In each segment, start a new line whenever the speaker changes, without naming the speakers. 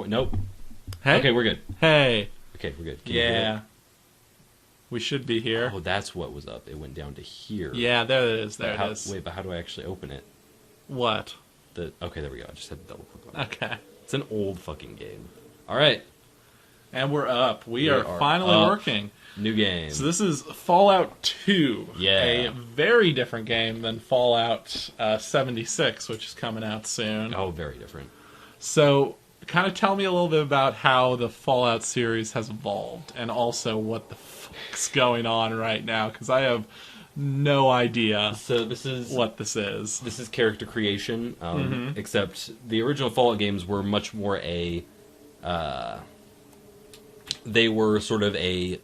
Nope.
Hey?
Okay, we're good.
Hey.
Okay, we're good. Can you hear
Yeah.
it?
We should be here.
Oh, that's what was up. It went down to here.
Yeah, there it is. There
But
it is.
Wait, but how do I actually open it?
What?
Okay, there we go. I just had to double click on it.
Okay.
It's an old fucking game. All right.
And we're up. We are finally
up.
working.
New game.
So this is Fallout 2.
Yeah.
A very different game than Fallout 76, which is coming out soon.
Oh, very different.
So, kind of tell me a little bit about how the Fallout series has evolved, and also what the fuck's going on right now, because I have no idea
So this is
what this is.
This is character creation, except the original Fallout games were much more a. They were sort of a.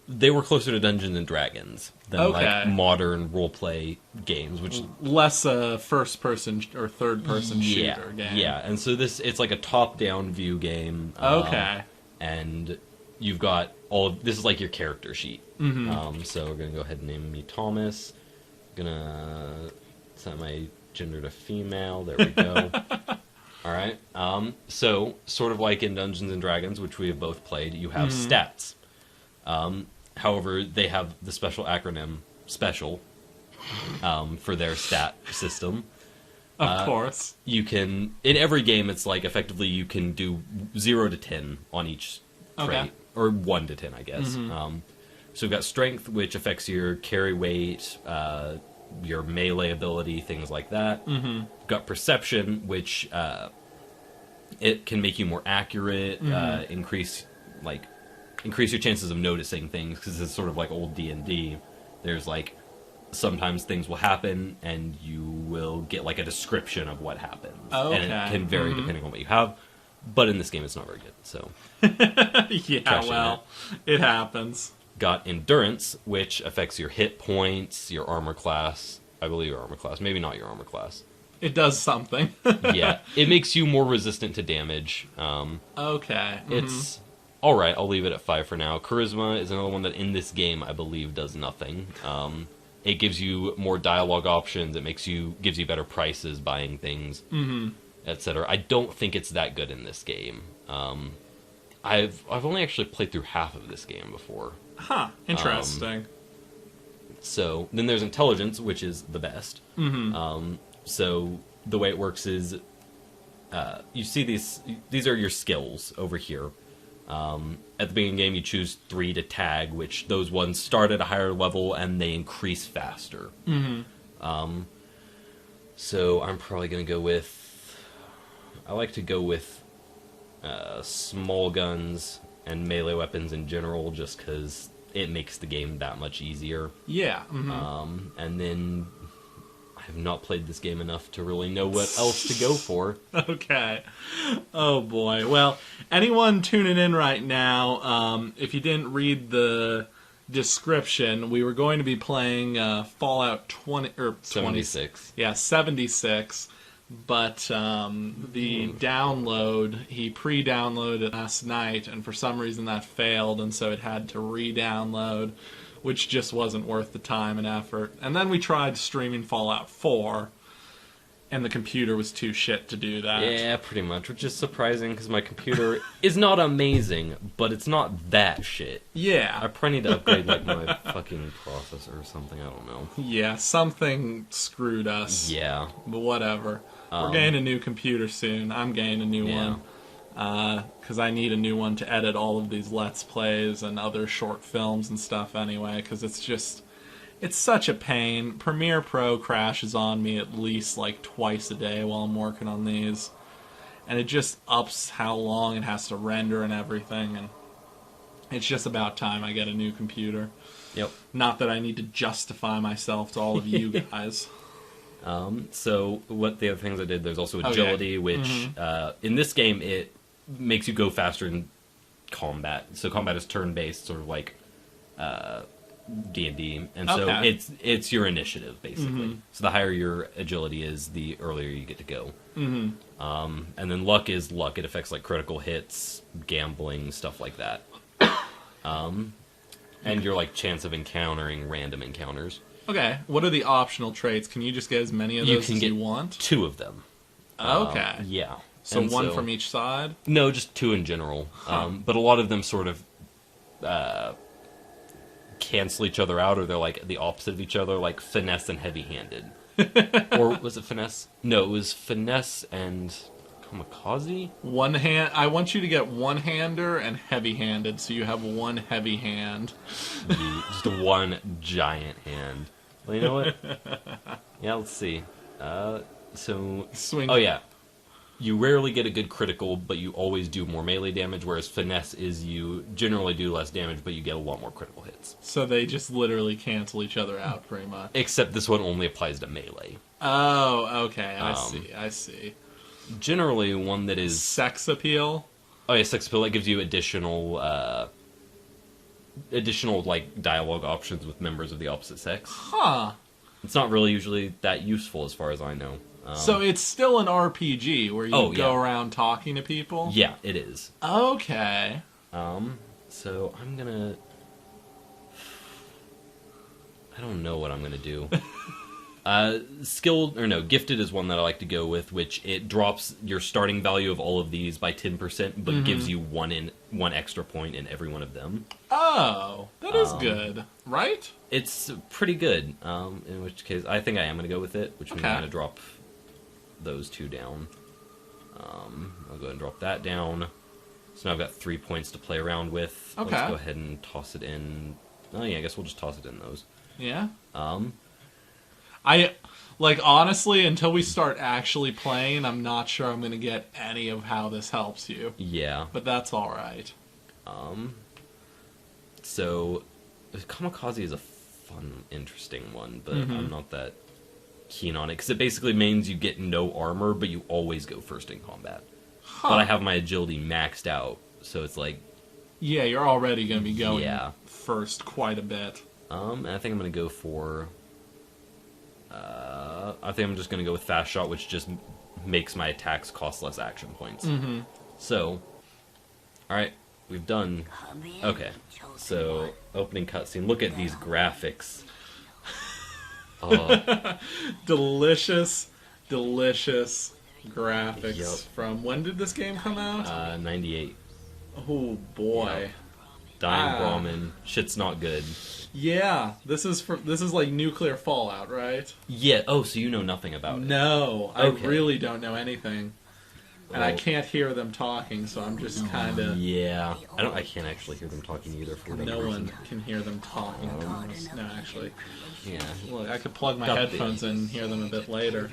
They were closer to Dungeons and Dragons than like modern roleplay games, which
less a first-person or third-person shooter game.
Yeah, and so it's like a top-down view game.
Okay.
And you've got this is like your character sheet. So we're gonna go ahead and name me Thomas. Gonna set my gender to female. There we go. All right. So sort of like in Dungeons and Dragons, which we have both played, you have stats. However, they have the special acronym SPECIAL for their stat system.
Of course.
You can, in every game, it's like effectively you can do 0 to 10 on each trait. Or 1 to 10, I guess. So we've got strength, which affects your carry weight, your melee ability, things like that. We've got perception, which it can make you more accurate, increase your chances of noticing things, because it's sort of like old D&D. There's like sometimes things will happen and you will get like a description of what happens. And it can vary depending on what you have. But in this game it's not very good, so
it happens.
Got endurance, which affects your hit points, your armor class. I believe your armor class, maybe not your armor class.
It does something.
Yeah, it makes you more resistant to damage. It's alright, I'll leave it at 5 for now. Charisma is another one that in this game, I believe, does nothing. It gives you more dialogue options, gives you better prices buying things, etc. I don't think it's that good in this game. I've only actually played through half of this game before.
Huh, interesting.
So, then there's intelligence, which is the best. So, the way it works is, you see these are your skills over here. At the beginning of the game, you choose 3 to tag, which those ones start at a higher level and they increase faster. So I'm probably going to go with... I like to go with small guns and melee weapons in general, just because it makes the game that much easier.
Yeah.
And then... I have not played this game enough to really know what else to go for.
Okay. Oh, boy. Well, anyone tuning in right now, if you didn't read the description, we were going to be playing Fallout
76.
Yeah, 76. But the download, he pre-downloaded it last night, and for some reason that failed, and so it had to re-download, which just wasn't worth the time and effort. And then we tried streaming Fallout 4, and the computer was too shit to do that.
Yeah, pretty much, which is surprising, because my computer is not amazing, but it's not that shit.
Yeah.
I probably need to upgrade, like, my fucking processor or something, I don't know.
Yeah, something screwed us.
Yeah.
But whatever. We're getting a new computer soon. I'm getting a new one. Because I need a new one to edit all of these Let's Plays and other short films and stuff anyway, because it's such a pain. Premiere Pro crashes on me at least like twice a day while I'm working on these, and it just ups how long it has to render and everything, and it's just about time I get a new computer.
Yep.
Not that I need to justify myself to all of you guys.
So what the other things I did, there's also agility, which in this game it makes you go faster in combat. So combat is turn-based, sort of like D&D, and so it's your initiative basically. So the higher your agility is, the earlier you get to go. And then luck is luck. It affects like critical hits, gambling, stuff like that. And your like chance of encountering random encounters.
Okay, what are the optional traits? Can you just get as many of those as you want?
2 of them.
Okay.
Yeah.
So one from each side?
No, just 2 in general. But a lot of them sort of cancel each other out, or they're like the opposite of each other, like finesse and heavy-handed. Or was it finesse? No, it was finesse and kamikaze?
One hand. I want you to get one-hander and heavy-handed, so you have one heavy hand.
Just one giant hand. Well, you know what? Yeah, let's see. So...
Swing.
Oh, yeah. You rarely get a good critical, but you always do more melee damage, whereas finesse is you generally do less damage, but you get a lot more critical hits.
So they just literally cancel each other out, pretty much.
Except this one only applies to melee.
Oh, okay. I see.
Generally, one that is...
Sex appeal?
Oh, yeah, sex appeal. That gives you additional, like, dialogue options with members of the opposite sex.
Huh.
It's not really usually that useful, as far as I know.
So it's still an RPG where you go around talking to people?
Yeah, it is.
Okay.
So I'm gonna... I don't know what I'm gonna do. Gifted is one that I like to go with, which it drops your starting value of all of these by 10%, but gives you one extra point in every one of them.
Oh, that is good, right?
It's pretty good, in which case I think I am going to go with it, which means I'm going to drop those 2 down. I'll go ahead and drop that down. So now I've got 3 points to play around with.
Okay.
Let's go ahead and toss it in. Oh yeah, I guess we'll just toss it in those.
Yeah. Honestly, until we start actually playing, I'm not sure I'm going to get any of how this helps you.
Yeah.
But that's alright.
So, kamikaze is a fun, interesting one, but I'm not that keen on it, because it basically means you get no armor, but you always go first in combat. Huh. But I have my agility maxed out, so it's like...
Yeah, you're already going to be going first quite a bit.
And I think I'm going to go for... I think I'm just going to go with Fast Shot, which just makes my attacks cost less action points. So, alright, we've done... Okay, so, opening cutscene. Look at these graphics.
Delicious graphics from... When did this game come out?
98.
Oh, boy.
Yep. Dying Brahmin. Shit's not good.
Yeah, this is like nuclear fallout, right?
Yeah. Oh, so you know nothing about it?
No, I really don't know anything, and I can't hear them talking, so I'm just kind of.
Yeah, I can't actually hear them talking either. For
no one can hear them talking. No, actually.
Yeah.
Look, I could plug my headphones in and hear them a bit later.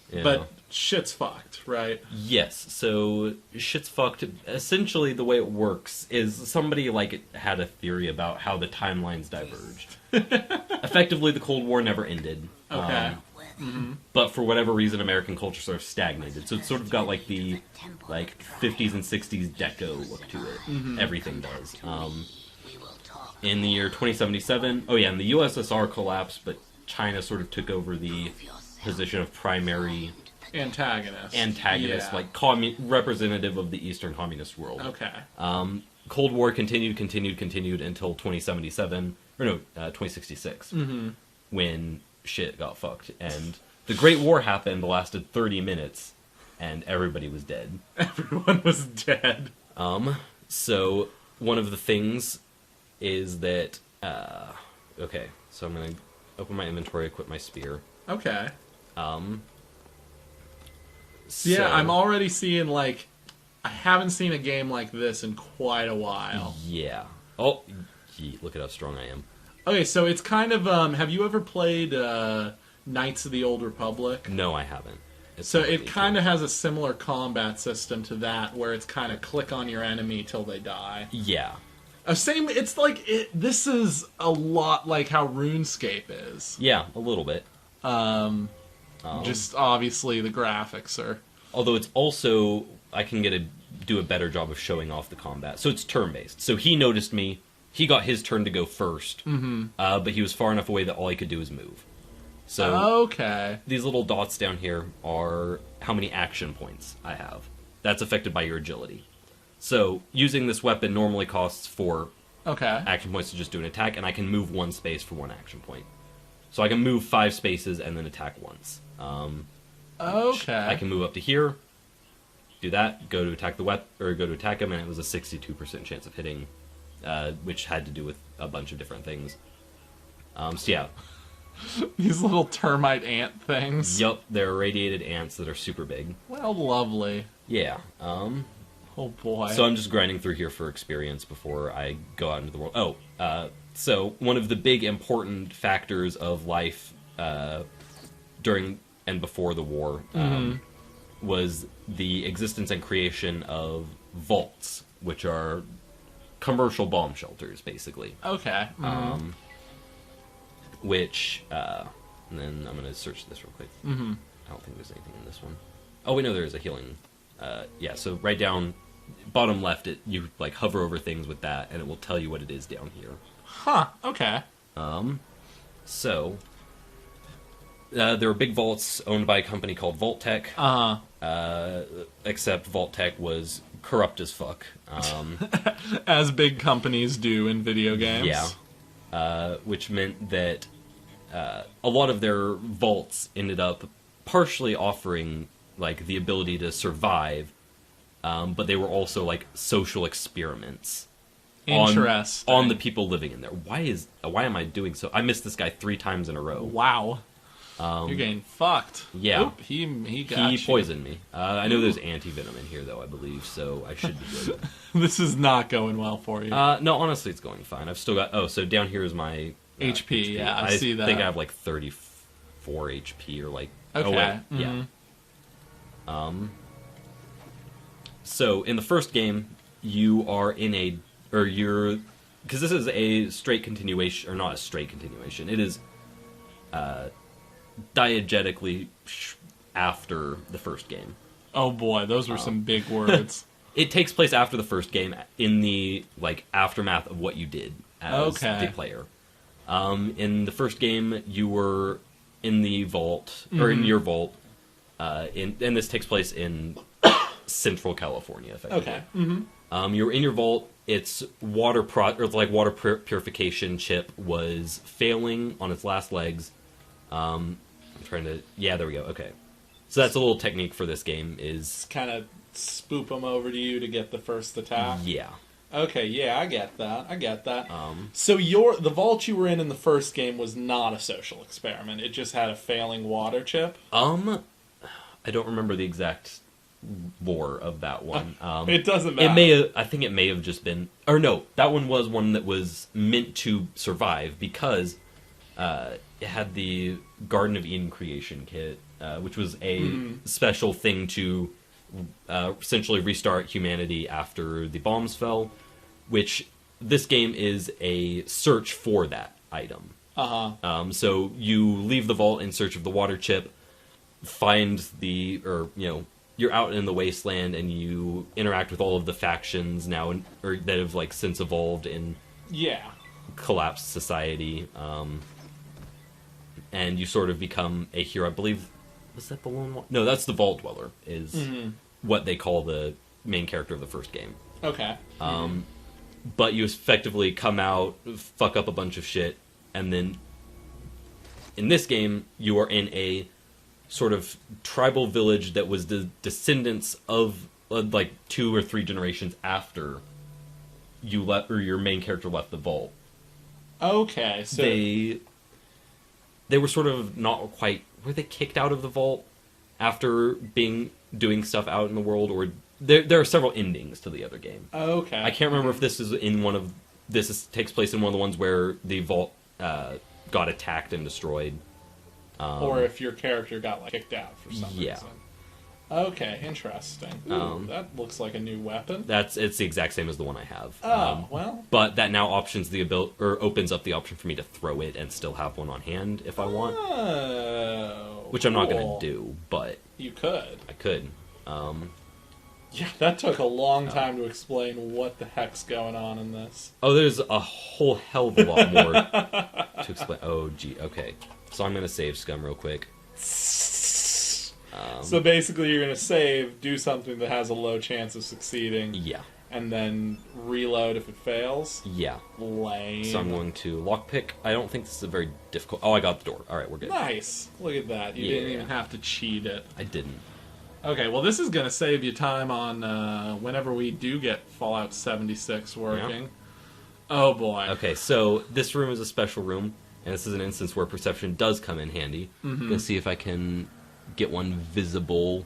Yeah.
But shit's fucked, right?
Yes, so shit's fucked. Essentially, the way it works is somebody had a theory about how the timelines diverged. Effectively, the Cold War never ended.
Okay.
But for whatever reason, American culture sort of stagnated. So it's sort of got like the 50s and 60s deco look to it. Everything does. In the year 2077, and the USSR collapsed, but China sort of took over the position of primary antagonist, like representative of the Eastern Communist world.
Okay.
Cold War continued until 2066, when shit got fucked, and the Great War happened, lasted 30 minutes, and everybody was dead.
Everyone was dead.
So one of the things is that okay, so I'm gonna open my inventory, equip my spear.
Okay.
So,
yeah, I'm already seeing, I haven't seen a game like this in quite a while.
Yeah. Oh, look at how strong I am.
Okay, so it's kind of, have you ever played Knights of the Old Republic?
No, I haven't.
So it kind of has a similar combat system to that, where it's kind of click on your enemy till they die.
Yeah.
Same, it's this is a lot like how RuneScape is.
Yeah, a little bit.
Just obviously the graphics are...
Although it's also... I can do a better job of showing off the combat. So it's turn-based. So he noticed me. He got his turn to go first. But he was far enough away that all he could do was move. So
okay.
These little dots down here are how many action points I have. That's affected by your agility. So using this weapon normally costs 4 action points to just do an attack, and I can move 1 space for 1 action point. So I can move 5 spaces and then attack once.
Okay.
I can move up to here, do that, go to attack the or go to attack him, and it was a 62% chance of hitting, which had to do with a bunch of different things. So yeah.
These little termite ant things.
Yup, they're irradiated ants that are super big.
Well, lovely.
Yeah.
Oh boy.
So I'm just grinding through here for experience before I go out into the world. So one of the big important factors of life during and before the war was the existence and creation of vaults, which are commercial bomb shelters, basically.
Okay.
Which, and then I'm going to search this real quick. I don't think there's anything in this one. Oh, we know there is a healing. Yeah, so right down, bottom left, you like hover over things with that, and it will tell you what it is down here.
Huh, okay.
So, there were big vaults owned by a company called Vault-Tec. Except Vault-Tec was corrupt as fuck.
As big companies do in video games.
Yeah. Which meant that a lot of their vaults ended up partially offering like the ability to survive, but they were also like social experiments on the people living in there. Why am I doing so? I missed this guy 3 times in a row.
Wow. You're getting fucked.
Yeah.
Oop, he got you.
Poisoned me. I know there's anti-venom in here, though, I believe, so I should be good.
This is not going well for you.
No, honestly, it's going fine. I've still got... Oh, so down here is my...
HP, yeah, I see that.
I think I have, like, 34 HP, or, like...
Okay.
Oh, wait. Yeah. So, in the first game, you are in a... Or you're... Because this is a straight continuation... Or not a straight continuation. It is... diegetically after the first game.
Oh boy, those were some big words.
It takes place after the first game in the like aftermath of what you did as the player. In the first game, you were in the vault or in your vault, and this takes place in Central California. Effectively.
Okay.
You were in your vault. Its water purification chip was failing on its last legs. I'm trying to... Yeah, there we go. Okay. So that's a little technique for this game is...
Kind of spoop them over to you to get the first attack?
Yeah.
Okay, yeah, I get that. So the vault you were in the first game was not a social experiment. It just had a failing water chip?
I don't remember the exact lore of that one.
It doesn't matter.
I think it may have just been... Or no, that one was one that was meant to survive because... it had the Garden of Eden creation kit, which was a special thing to essentially restart humanity after the bombs fell, which this game is a search for that item. So you leave the vault in search of the water chip, find you're out in the wasteland and you interact with all of the factions now that have like since evolved in collapsed society. And you sort of become a hero. I believe, was that the lone one? No, that's the Vault Dweller, is what they call the main character of the first game.
Okay.
But you effectively come out, fuck up a bunch of shit, and then in this game, you are in a sort of tribal village that was the descendants of, like, 2 or 3 generations after you left, or your main character left the vault.
Okay, so...
They were sort of not quite... Were they kicked out of the vault after doing stuff out in the world? Or there are several endings to the other game.
Okay.
I can't remember if this is in one of... takes place in one of the ones where the vault got attacked and destroyed.
Or if your character got kicked out for some reason. Okay, interesting. Ooh, that looks like a new weapon.
It's the exact same as the one I have.
Well.
But that now options the opens up the option for me to throw it and still have one on hand if I want. Which I'm not going to do, but...
You could.
I could.
Yeah, that took a long time to explain what the heck's going on in this.
Oh, there's a whole hell of a lot more to explain. Oh, gee, okay. So I'm going to save Scum real quick.
So basically you're going to save, do something that has a low chance of succeeding.
Yeah.
and then reload if it fails.
Yeah.
Lame.
So I'm going to lockpick. I don't think this is a very difficult... Oh, I got the door. All right, we're good.
Nice. Look at that. You didn't even have to cheat it.
I didn't.
Okay, well, this is going to save you time on whenever we do get Fallout 76 working. Yeah. Oh, boy.
Okay, so this room is a special room, and this is an instance where perception does come in handy.
Mm-hmm.
Let's see if I can get one visible.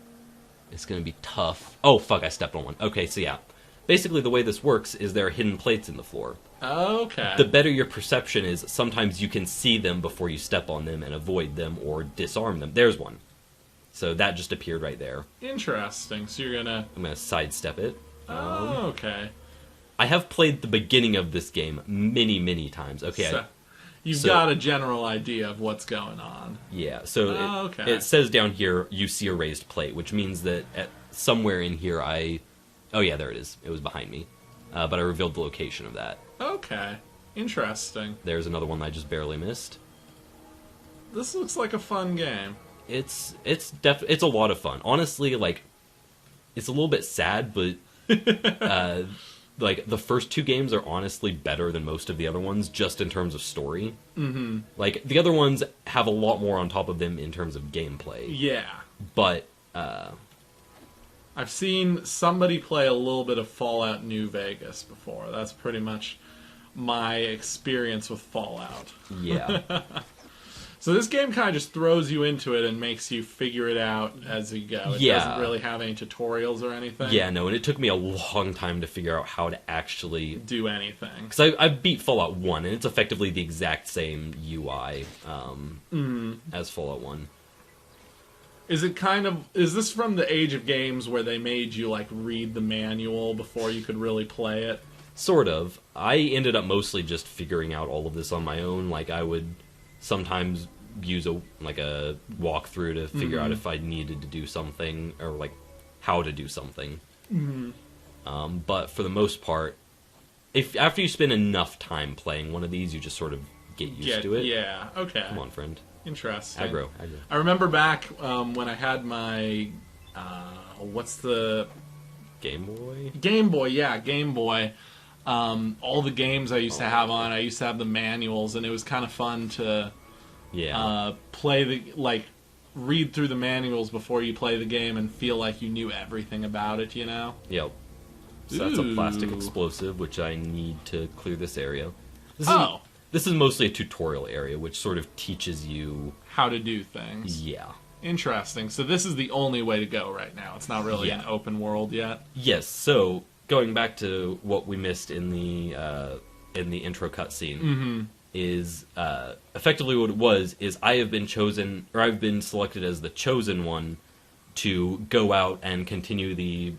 It's going to be tough. Oh, fuck, I stepped on one. Okay, so yeah. Basically, the way this works is there are hidden plates in the floor.
Okay.
The better your perception is, sometimes you can see them before you step on them and avoid them or disarm them. There's one. So that just appeared right there.
Interesting. So you're gonna...
I'm gonna sidestep it.
Oh, okay.
I have played the beginning of this game many, many times. Okay.
So you've got a general idea of what's going on.
Yeah. So it says down here, you see a raised plate, which means that somewhere in here Oh yeah, there it is. It was behind me. But I revealed the location of that.
Okay. Interesting.
There's another one that I just barely missed.
This looks like a fun game.
It's a lot of fun. Honestly, like, it's a little bit sad, but like the first two games are honestly better than most of the other ones, just in terms of story.
Mm-hmm.
Like the other ones have a lot more on top of them in terms of gameplay.
Yeah,
but
I've seen somebody play a little bit of Fallout New Vegas before. That's pretty much my experience with Fallout.
Yeah.
So this game kind of just throws you into it and makes you figure it out as you go. It doesn't really have any tutorials or anything.
Yeah, no, and it took me a long time to figure out how to actually
do anything.
Because I beat Fallout 1, and it's effectively the exact same UI as Fallout 1.
Is this from the age of games where they made you, like, read the manual before you could really play it?
Sort of. I ended up mostly just figuring out all of this on my own. Like, I would sometimes use a walkthrough to figure out if I needed to do something, or, like, how to do something.
Mm-hmm.
But for the most part, after you spend enough time playing one of these, you just sort of get used to it.
Yeah, okay.
Come on, friend.
Interesting.
Aggro.
I remember back when I had my... what's the...
Game Boy?
Game Boy, yeah, Game Boy. All the games I used to have on, I used to have the manuals, and it was kind of fun to read through the manuals before you play the game and feel like you knew everything about it, you know?
Yep. So that's a plastic explosive, which I need to clear this area. This is mostly a tutorial area, which sort of teaches you...
how to do things.
Yeah.
Interesting. So this is the only way to go right now. It's not really an open world yet?
Yes, so going back to what we missed in the intro cutscene, is effectively what it was is I've been selected as the chosen one to go out and continue the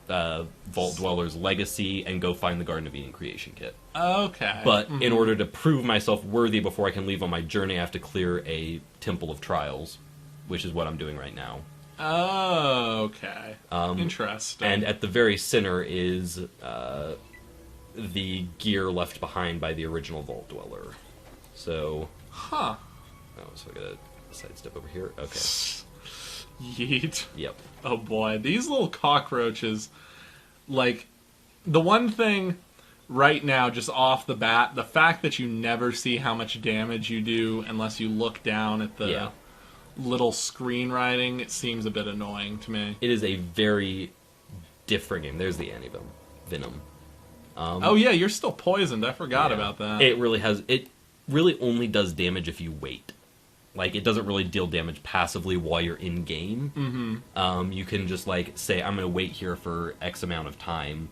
Vault Dweller's legacy and go find the Garden of Eden creation kit.
Okay.
But in order to prove myself worthy before I can leave on my journey, I have to clear a Temple of Trials, which is what I'm doing right now.
Oh, okay. Interesting.
And at the very center is the gear left behind by the original Vault Dweller. So...
Huh.
Oh, so I gotta sidestep over here. Okay.
Yeet.
Yep.
Oh boy, these little cockroaches, like, the one thing right now, just off the bat, the fact that you never see how much damage you do unless you look down at the little screenwriting, it seems a bit annoying to me.
It is a very different game. There's the Venom.
Oh yeah, you're still poisoned. I forgot about that.
It really only does damage if you wait. Like, it doesn't really deal damage passively while you're in-game. Mm-hmm. You can just, like, say, I'm going to wait here for X amount of time,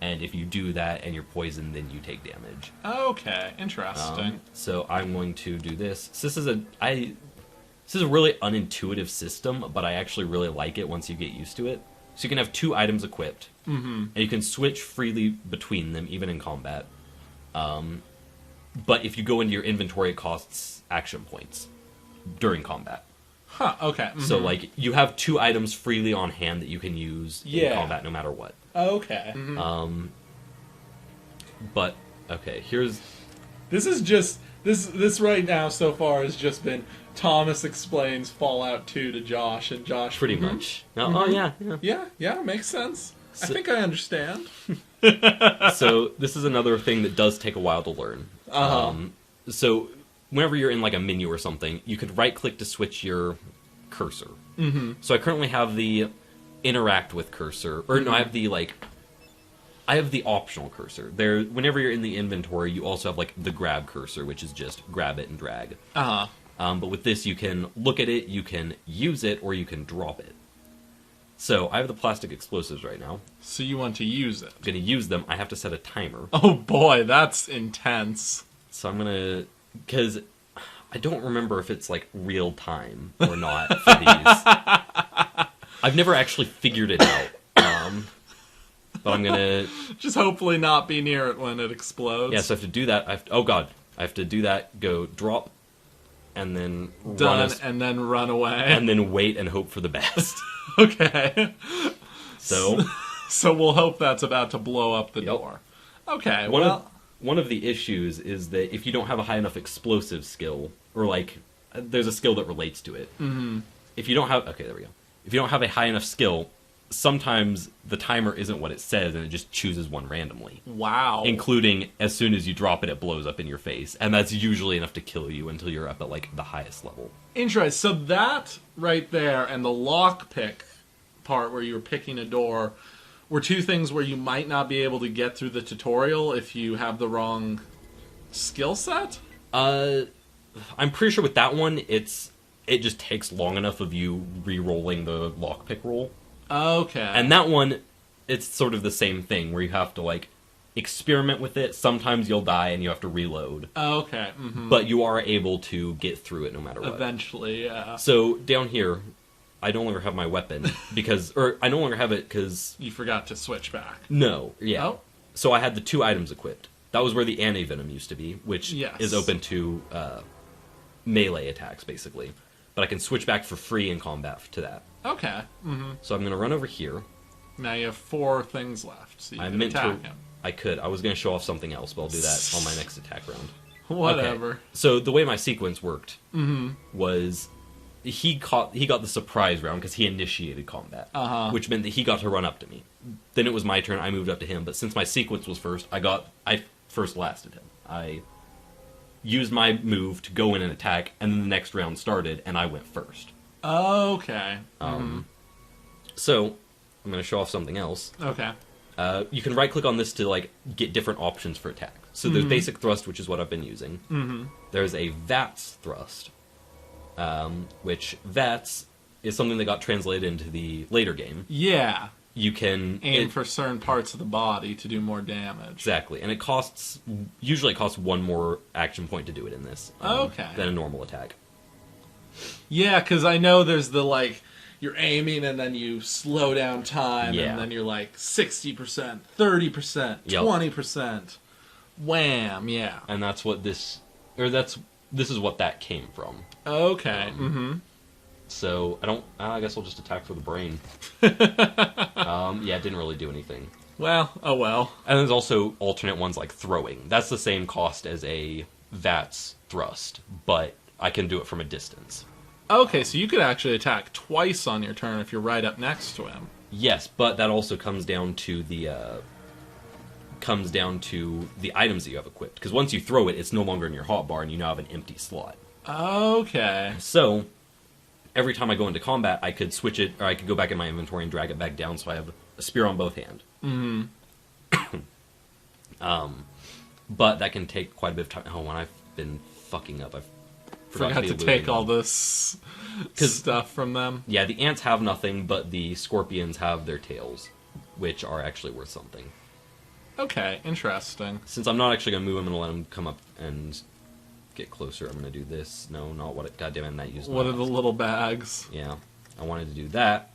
and if you do that and you're poisoned, then you take damage.
Okay, interesting.
So I'm going to do this. So this is a really unintuitive system, but I actually really like it once you get used to it. So you can have 2 items equipped, and you can switch freely between them, even in combat. But if you go into your inventory, it costs action points during combat.
Huh, okay. Mm-hmm.
So, like, you have 2 items freely on hand that you can use in combat no matter what.
Okay. Mm-hmm.
But, okay, here's...
This is just... This right now so far has just been Thomas explains Fallout 2 to Josh, and Josh...
Pretty much. No, Oh, yeah.
Yeah, makes sense. I think I understand.
So this is another thing that does take a while to learn. So whenever you're in like a menu or something, you could right-click to switch your cursor. Mm-hmm. So I currently have the interact with cursor, or no, I have the optional cursor. There, whenever you're in the inventory, you also have like the grab cursor, which is just grab it and drag. But with this, you can look at it, you can use it, or you can drop it. So I have the plastic explosives right now.
So you want to use it?
I'm going to use them. I have to set a timer.
Oh boy, that's intense.
So I'm going to... Because I don't remember if it's like real time or not for these. I've never actually figured it out. But I'm going to...
Just hopefully not be near it when it explodes.
Yeah, so I have to do that. Oh god. I have to do that, go drop, and then
and then run away.
And then wait and hope for the best.
Okay.
So
we'll hope that's about to blow up the door. Okay,
one of the issues is that if you don't have a high enough explosive skill, or like, there's a skill that relates to it. Mm-hmm. If you don't have... Okay, there we go. If you don't have a high enough skill, sometimes the timer isn't what it says, and it just chooses one randomly.
Wow.
Including, as soon as you drop it, it blows up in your face. And that's usually enough to kill you until you're up at, like, the highest level.
Interesting. So that right there and the lockpick part where you were picking a door were two things where you might not be able to get through the tutorial if you have the wrong skill set?
I'm pretty sure with that one, it just takes long enough of you re-rolling the lockpick roll.
Okay.
And that one, it's sort of the same thing, where you have to, like, experiment with it. Sometimes you'll die and you have to reload.
Okay. Mm-hmm.
But you are able to get through it no matter what.
Eventually, yeah.
So, down here, I no longer have my weapon, or I no longer have it because...
You forgot to switch back.
No, yeah.
Oh.
So I had the 2 items equipped. That was where the anti-venom used to be, which is open to melee attacks, basically. But I can switch back for free in combat to that.
Okay. Mm-hmm.
So I'm going to run over here.
Now you have 4 things left, so you can attack him.
I could. I was going to show off something else, but I'll do that on my next attack round.
Whatever.
Okay. So the way my sequence worked was he got the surprise round because he initiated combat, which meant that he got to run up to me. Then it was my turn. I moved up to him, but since my sequence was first, I first lasted him. I used my move to go in and attack, and then the next round started, and I went first.
Okay.
So, I'm going to show off something else.
Okay.
You can right-click on this to, like, get different options for attack. So there's basic thrust, which is what I've been using. Mm-hmm. There's a VATS thrust, which VATS is something that got translated into the later game.
Yeah.
You can...
aim for certain parts of the body to do more damage.
Exactly. And usually it costs 1 more action point to do it in this. Than a normal attack.
Yeah, because I know there's the, like, you're aiming and then you slow down time, and then you're like 60%, 30%, 20%. Wham, yeah.
And that's what this is what that came from.
Okay.
So, I guess I'll just attack for the brain. Yeah, it didn't really do anything.
Well, oh well.
And there's also alternate ones like throwing. That's the same cost as a VATS thrust, but I can do it from a distance.
Okay, so you could actually attack twice on your turn if you're right up next to him.
Yes, but that also comes down to the items that you have equipped. Because once you throw it, it's no longer in your hotbar, and you now have an empty slot.
Okay.
So, every time I go into combat, I could switch it, or I could go back in my inventory and drag it back down, so I have a spear on both hands. But that can take quite a bit of time. Oh, when I've been fucking up, I've
forgot to take all this stuff from them.
Yeah, the ants have nothing, but the scorpions have their tails, which are actually worth something.
Okay, interesting.
Since I'm not actually going to move them and let them come up and get closer, I'm going to do this. No, not what it... Goddamn it, I'm not using...
What are the little bags?
Yeah, I wanted to do that.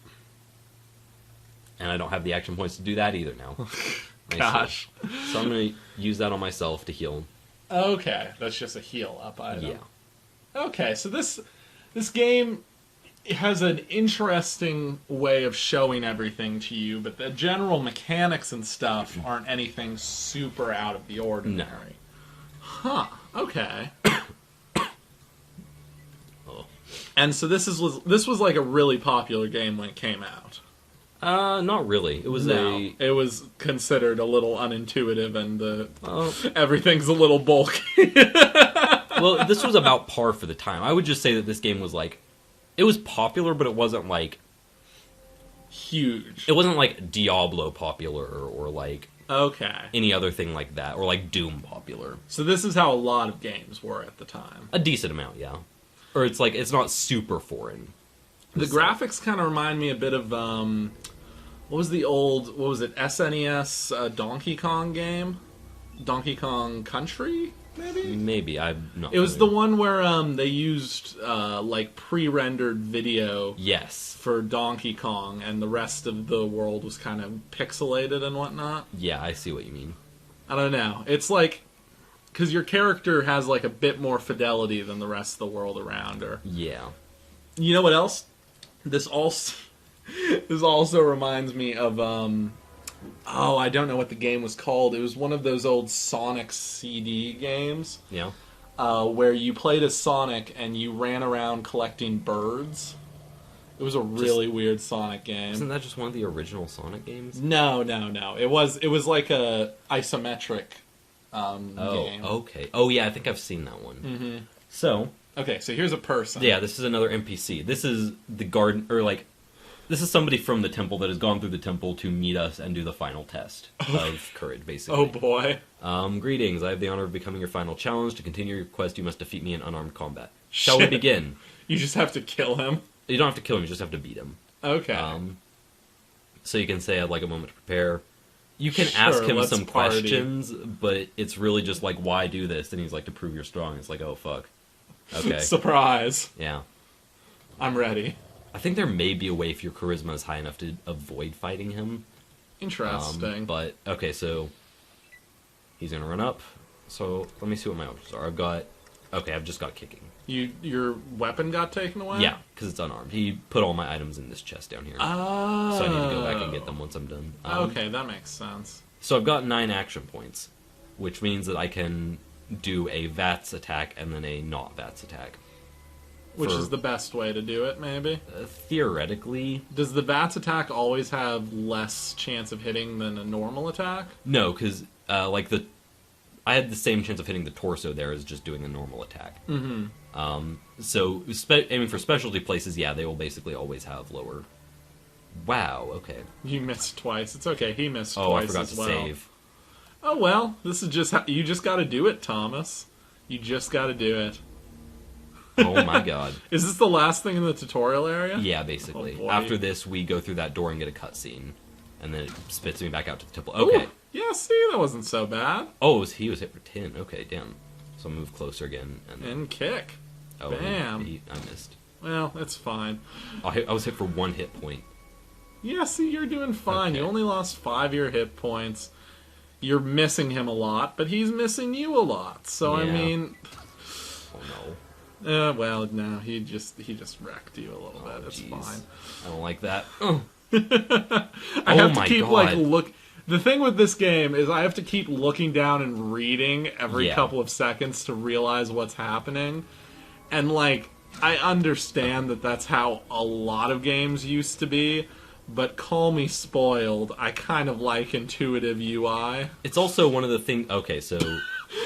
And I don't have the action points to do that either now.
Gosh.
So I'm going to use that on myself to heal.
Okay, that's just a heal up item.
Yeah.
Okay, so this game has an interesting way of showing everything to you, but the general mechanics and stuff aren't anything super out of the ordinary.
No.
Huh. Okay. And so this was like a really popular game when it came out.
Not really. It was
It was considered a little unintuitive, and everything's a little bulky.
Well, this was about par for the time. I would just say that this game was like, it was popular, but it wasn't like
huge.
It wasn't like Diablo popular or like any other thing like that, or like Doom popular.
So this is how a lot of games were at the time.
A decent amount, yeah. Or it's like it's not super foreign.
The graphics kind of remind me a bit of what was it, SNES Donkey Kong game? Donkey Kong Country, maybe?
Maybe, I'm not
It was the one where they used like pre-rendered video for Donkey Kong, and the rest of the world was kind of pixelated and whatnot.
Yeah, I see what you mean.
I don't know. It's like, because your character has like a bit more fidelity than the rest of the world around her.
Yeah.
You know what else? This also reminds me of I don't know what the game was called. It was one of those old Sonic CD games.
Yeah.
Where you played as Sonic and you ran around collecting birds. It was a really weird Sonic game.
Isn't that just one of the original Sonic games?
No. It was like a isometric game.
Okay. Oh yeah, I think I've seen that one.
Mm-hmm.
So
here's a person.
Yeah, this is another NPC. This is the garden, or like, this is somebody from the temple that has gone through the temple to meet us and do the final test of courage, basically.
Oh boy.
Greetings, I have the honor of becoming your final challenge. To continue your quest, you must defeat me in unarmed combat. Shall we begin?
You just have to kill him?
You don't have to kill him, you just have to beat him.
Okay.
So you can say, I'd like a moment to prepare. You can ask him some questions, but it's really just like, why do this? And he's like, to prove you're strong. It's like, oh, fuck. Okay.
Surprise.
Yeah.
I'm ready.
I think there may be a way if your charisma is high enough to avoid fighting him.
Interesting.
But, okay, so he's going to run up. So let me see what my options are. I've just got kicking.
Your weapon got taken away?
Yeah, because it's unarmed. He put all my items in this chest down here.
Oh.
So I need to go back and get them once I'm done.
Okay, that makes sense.
So I've got 9 action points, which means that I can do a VATS attack and then a not VATS attack.
Which is the best way to do it, maybe?
Theoretically.
Does the VATS attack always have less chance of hitting than a normal attack?
No, because I had the same chance of hitting the torso there as just doing a normal attack.
Mm-hmm.
So aiming for specialty places, yeah, they will basically always have lower. Wow, okay.
You missed twice. It's okay, he missed twice.
Oh, I forgot
as
to
well.
save.
Oh well, this is just how, you just gotta do it, Thomas. You just gotta do it.
Oh my god.
Is this the last thing in the tutorial area?
Yeah, basically.
Oh,
after this, we go through that door and get a cutscene. And then it spits me back out to the temple. Okay.
Ooh, yeah, see, that wasn't so bad.
Oh, he was hit for 10. Okay, damn. So I'll move closer again.
And kick.
Oh,
bam.
I missed.
Well, it's fine.
I was hit for 1 hit point.
Yeah, see, you're doing fine.
Okay.
You only lost 5 of your hit points. You're missing him a lot, but he's missing you a lot. So,
yeah.
I mean...
Oh, no.
Well, no, he just wrecked you a little bit. It's fine.
I don't like that.
I have to keep look. The thing with this game is I have to keep looking down and reading every couple of seconds to realize what's happening, and I understand that that's how a lot of games used to be. But call me spoiled. I kind of like intuitive UI.
It's also one of the things. Okay, so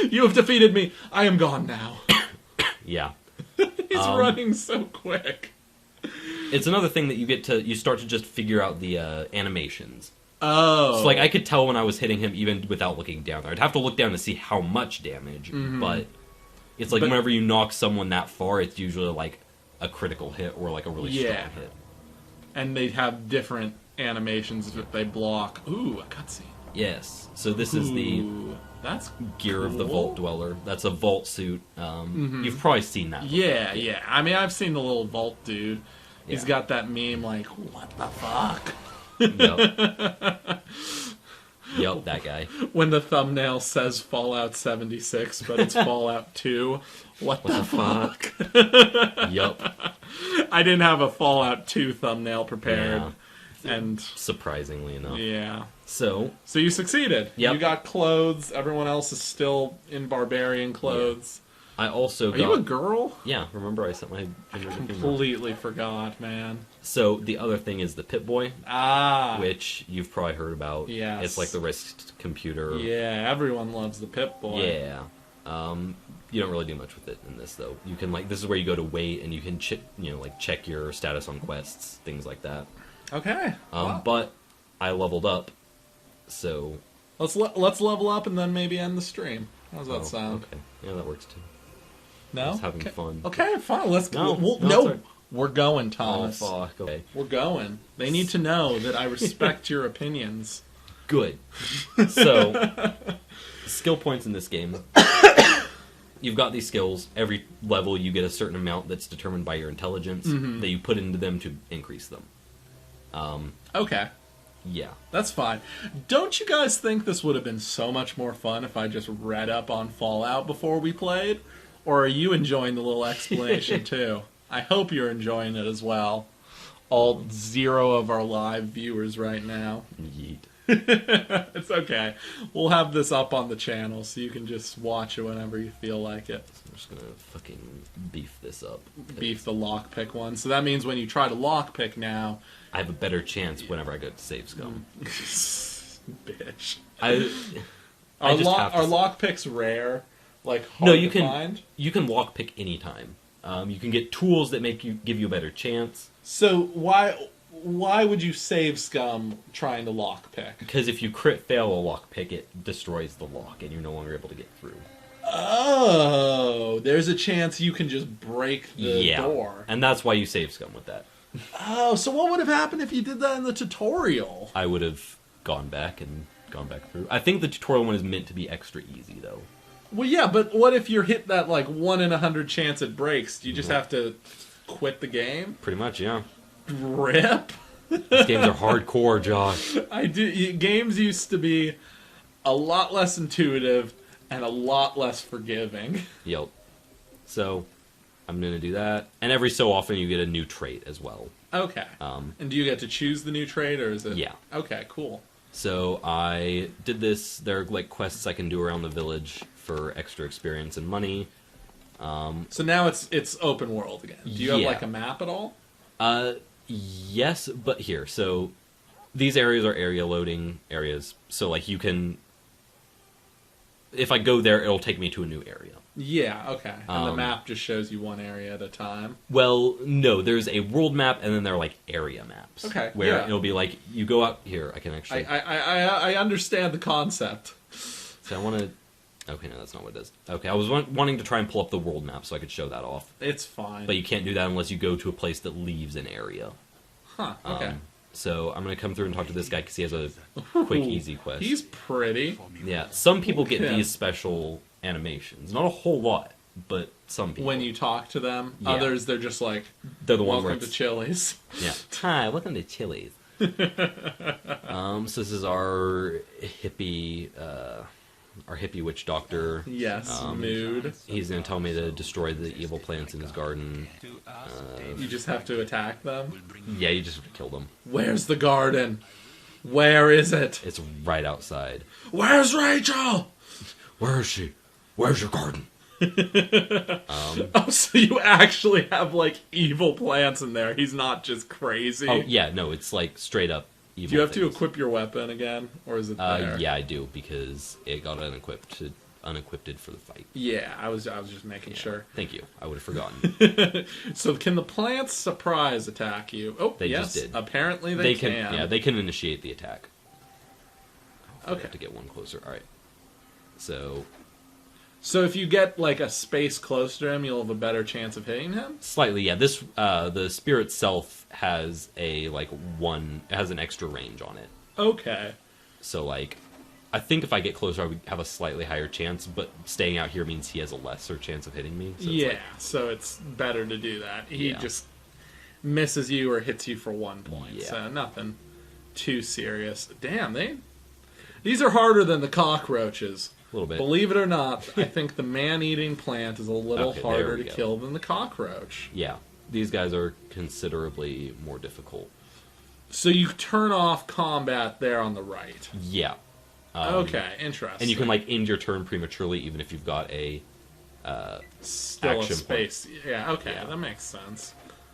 you have defeated me. I am gone now.
Yeah.
He's running so quick.
It's another thing that you start to just figure out the animations.
Oh.
So, I could tell when I was hitting him even without looking down there. I'd have to look down to see how much damage, but it's whenever you knock someone that far, it's usually, a critical hit or, a really strong hit.
And they have different animations if they block. Ooh, a cutscene.
Yes. So this is
that's
gear of the Vault Dweller. That's a vault suit. You've probably seen that before.
Yeah. I mean, I've seen the little vault dude. He's got that meme what the fuck?
Yep, that guy.
When the thumbnail says Fallout 76, but it's Fallout 2. What the fuck?
Yep.
I didn't have a Fallout 2 thumbnail prepared.
Yeah.
And
surprisingly enough.
Yeah.
So
you succeeded.
Yep.
You got clothes. Everyone else is still in barbarian clothes.
Yeah. I also
Are you a girl?
Yeah, remember I sent my
I completely forgot, man.
So the other thing is the Pip-Boy, which you've probably heard about.
Yes.
It's like the risked computer.
Yeah, everyone loves the Pip-Boy.
Yeah. You don't really do much with it in this, though. You can, like, this is where you go to wait, and you can, check your status on quests, things like that.
Okay. Wow.
But I leveled up, so...
Let's level up and then maybe end the stream. How's that sound?
Okay. Yeah, that works, too.
No?
Just having fun.
Okay, fine. Let's go.
No.
We're going, Thomas.
Oh, fuck. Okay.
We're going. They need to know that I respect your opinions.
Good. So, skill points in this game. You've got these skills. Every level you get a certain amount that's determined by your intelligence that you put into them to increase them.
Okay.
Yeah.
That's fine. Don't you guys think this would have been so much more fun if I just read up on Fallout before we played? Or are you enjoying the little explanation too? I hope you're enjoying it as well. All 0 of our live viewers right now.
Yeet.
It's okay. We'll have this up on the channel so you can just watch it whenever you feel like it.
I'm just gonna fucking beef this up.
Beef the lockpick one. So that means when you try to lockpick now...
I have a better chance whenever I go to save scum.
Bitch.
Are
lockpicks rare? Like, hard
no, you
to
can
find?
You can lockpick anytime. You can get tools that give you a better chance.
So why would you save scum trying to lockpick?
Because if you crit fail a lockpick, it destroys the lock, and you're no longer able to get through.
Oh, there's a chance you can just break the door.
And that's why you save scum with that.
Oh, so what would have happened if you did that in the tutorial?
I would have gone back through. I think the tutorial one is meant to be extra easy, though.
Well, yeah, but what if you're hit that, 1 in 100 chance it breaks? Do you just have to quit the game?
Pretty much, yeah.
Rip?
These games are hardcore, Josh.
Games used to be a lot less intuitive and a lot less forgiving.
Yep. So, I'm going to do that. And every so often you get a new trait as well.
Okay. And do you get to choose the new trait, or is it...
Yeah.
Okay, cool.
So, I did this. There are, quests I can do around the village for extra experience and money.
So now it's open world again. Do you have, a map at all?
Yes, but here. So, these areas are area loading areas. So, you can... If I go there, it'll take me to a new area.
Yeah, okay. And the map just shows you one area at a time?
Well, no. There's a world map, and then there are, area maps.
Okay,
where it'll be you go out here. I can actually...
I understand the concept.
So I want to... Okay, no, that's not what it is. Okay, I was wanting to try and pull up the world map so I could show that off.
It's fine.
But you can't do that unless you go to a place that leaves an area.
Huh, okay.
So I'm going to come through and talk to this guy because he has a quick, easy quest.
He's pretty.
Yeah, some people get these special animations. Not a whole lot, but some people.
When you talk to them, others, they're just
they're the ones
welcome to Chili's.
Yeah. Hi, welcome to Chili's. So this is our hippie witch doctor.
Yes, mood.
He's going to tell me to destroy the evil plants in his garden.
You just have to attack them?
Yeah, you just kill them.
Where's the garden? Where is it?
It's right outside.
Where's Rachel?
Where is she? Where's your garden?
Oh, so you actually have, evil plants in there. He's not just crazy.
Oh, yeah, no, it's, straight up evil.
Do you have to equip your weapon again? Or is it there?
Yeah, I do, because it got unequipped for the fight.
Yeah, I was just making sure.
Thank you. I would have forgotten.
So can the plants surprise attack you? Oh,
they just did.
Apparently they can.
Yeah, they can initiate the attack.
Okay.
I have to get one closer. All right.
So if you get a space close to him, you'll have a better chance of hitting him?
Slightly, yeah. This the spear itself has it has an extra range on it.
Okay.
So I think if I get closer I would have a slightly higher chance, but staying out here means he has a lesser chance of hitting me. So
so it's better to do that. He just misses you or hits you for 1 point. Yeah. So nothing too serious. Damn, these are harder than the cockroaches.
A little bit.
Believe it or not, I think the man-eating plant is a little harder to kill than the cockroach.
Yeah. These guys are considerably more difficult.
So you turn off combat there on the right.
Yeah.
Okay, interesting.
And you can end your turn prematurely even if you've got a
still
action
a space.
point.
Yeah, okay, that makes sense.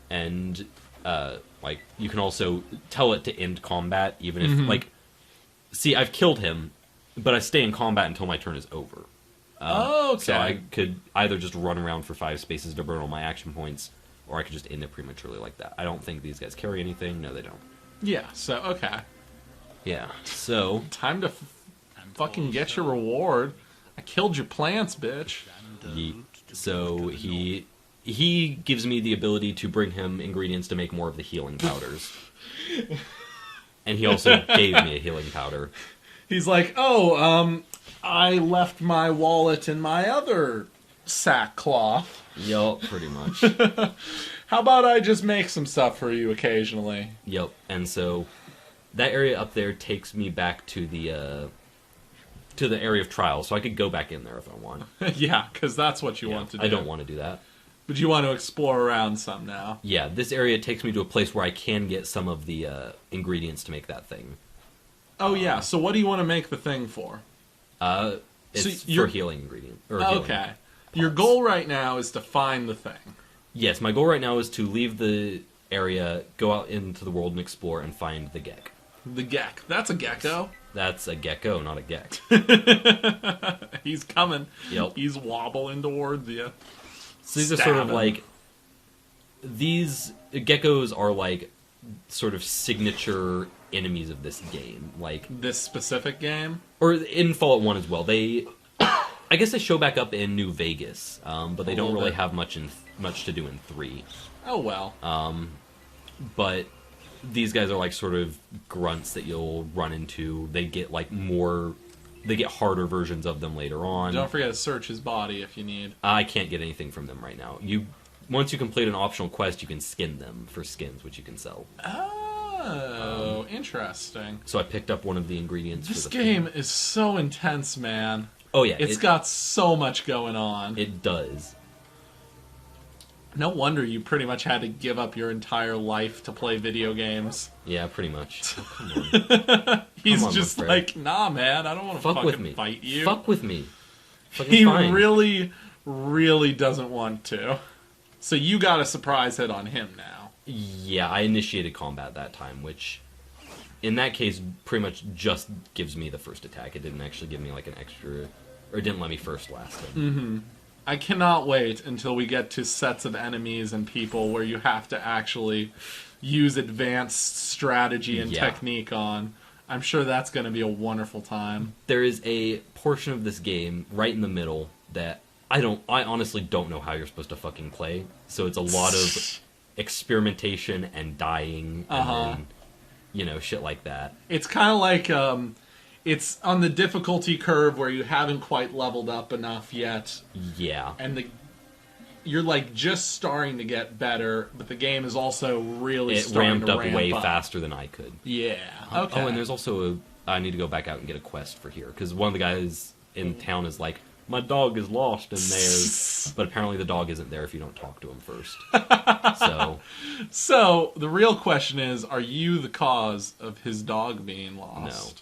And like, you can also tell it to end combat, even if, like... See, I've killed him, but I stay in combat until my turn is over.
Okay.
So I could either just run around for 5 spaces to burn all my action points, or I could just end it prematurely like that. I don't think these guys carry anything. No, they don't.
Yeah, so, okay.
Yeah, so...
Time to fucking get your reward. I killed your plants, bitch.
So he gives me the ability to bring him ingredients to make more of the healing powders. And he also gave me a healing powder.
He's like, I left my wallet in my other sackcloth.
Yup, pretty much.
How about I just make some stuff for you occasionally?
Yup, and so that area up there takes me back to the area of trial, so I could go back in there if I want.
Yeah, because that's what you want to do.
I don't want to do that.
But you want to explore around some now.
Yeah, this area takes me to a place where I can get some of the ingredients to make that thing.
Oh, yeah. So what do you want to make the thing for?
It's for healing ingredient.
Okay. Your goal right now is to find the thing.
Yes, my goal right now is to leave the area, go out into the world and explore, and find the Gek.
The Gek. That's a gecko.
That's a gecko, not a Gek.
He's coming.
Yep.
He's wobbling towards you.
So these are sort of like... These geckos are like sort of signature enemies of this game. Like
this specific game?
Or in Fallout 1 as well. They... I guess they show back up in New Vegas, but they don't really have much to do in 3.
Oh, well.
But these guys are like sort of grunts that you'll run into. They get like more... They get harder versions of them later on.
Don't forget to search his body if you need.
I can't get anything from them right now. Once you complete an optional quest, you can skin them for skins, which you can sell.
Oh, interesting.
So I picked up one of the ingredients.
This game is so intense, man.
Oh yeah,
it's got so much going on.
It does.
No wonder you pretty much had to give up your entire life to play video games.
Yeah, pretty much. Oh, come on.
He's just like, nah, man, I don't want to fucking fight you.
Fuck with me.
He really, really doesn't want to. So you got a surprise hit on him now.
Yeah, I initiated combat that time, which, in that case, pretty much just gives me the first attack. It didn't actually give me like an extra, or it didn't let me first last him.
Mm-hmm. I cannot wait until we get to sets of enemies and people where you have to actually use advanced strategy and technique on. I'm sure that's going to be a wonderful time.
There is a portion of this game right in the middle that I honestly don't know how you're supposed to fucking play. So it's a lot of experimentation and dying and then, shit like that.
It's kind of like it's on the difficulty curve where you haven't quite leveled up enough yet.
Yeah.
And you're like just starting to get better, but the game is also really starting to ramp up. It ramped up way
faster than I could.
Yeah. Okay.
Oh, and there's also I need to go back out and get a quest for here, because one of the guys in town is like, my dog is lost in there, but apparently the dog isn't there if you don't talk to him first.
So the real question is, are you the cause of his dog being lost?
No.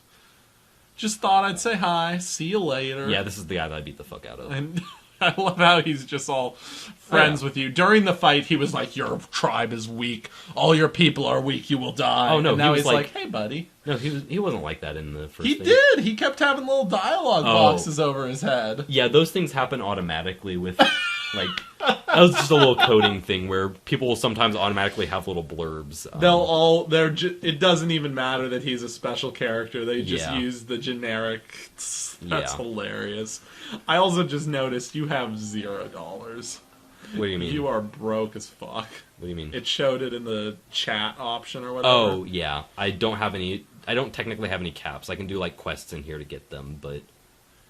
Just thought I'd say hi, see you later.
Yeah, this is the guy that I beat the fuck out of.
And I love how he's just all friends with you. During the fight, he was like, your tribe is weak. All your people are weak. You will die.
Oh, no.
And now he's like, hey, buddy.
No, he wasn't like that in the first
thing. He did. He kept having little dialogue boxes over his head.
Yeah, those things happen automatically with, like... That was just a little coding thing where people will sometimes automatically have little blurbs.
It doesn't even matter that he's a special character. They just use the generic. That's hilarious. I also just noticed you have $0.
What do you mean?
You are broke as fuck.
What do you mean?
It showed it in the chat option or whatever.
Oh, yeah. I don't technically have any caps. I can do like quests in here to get them, but...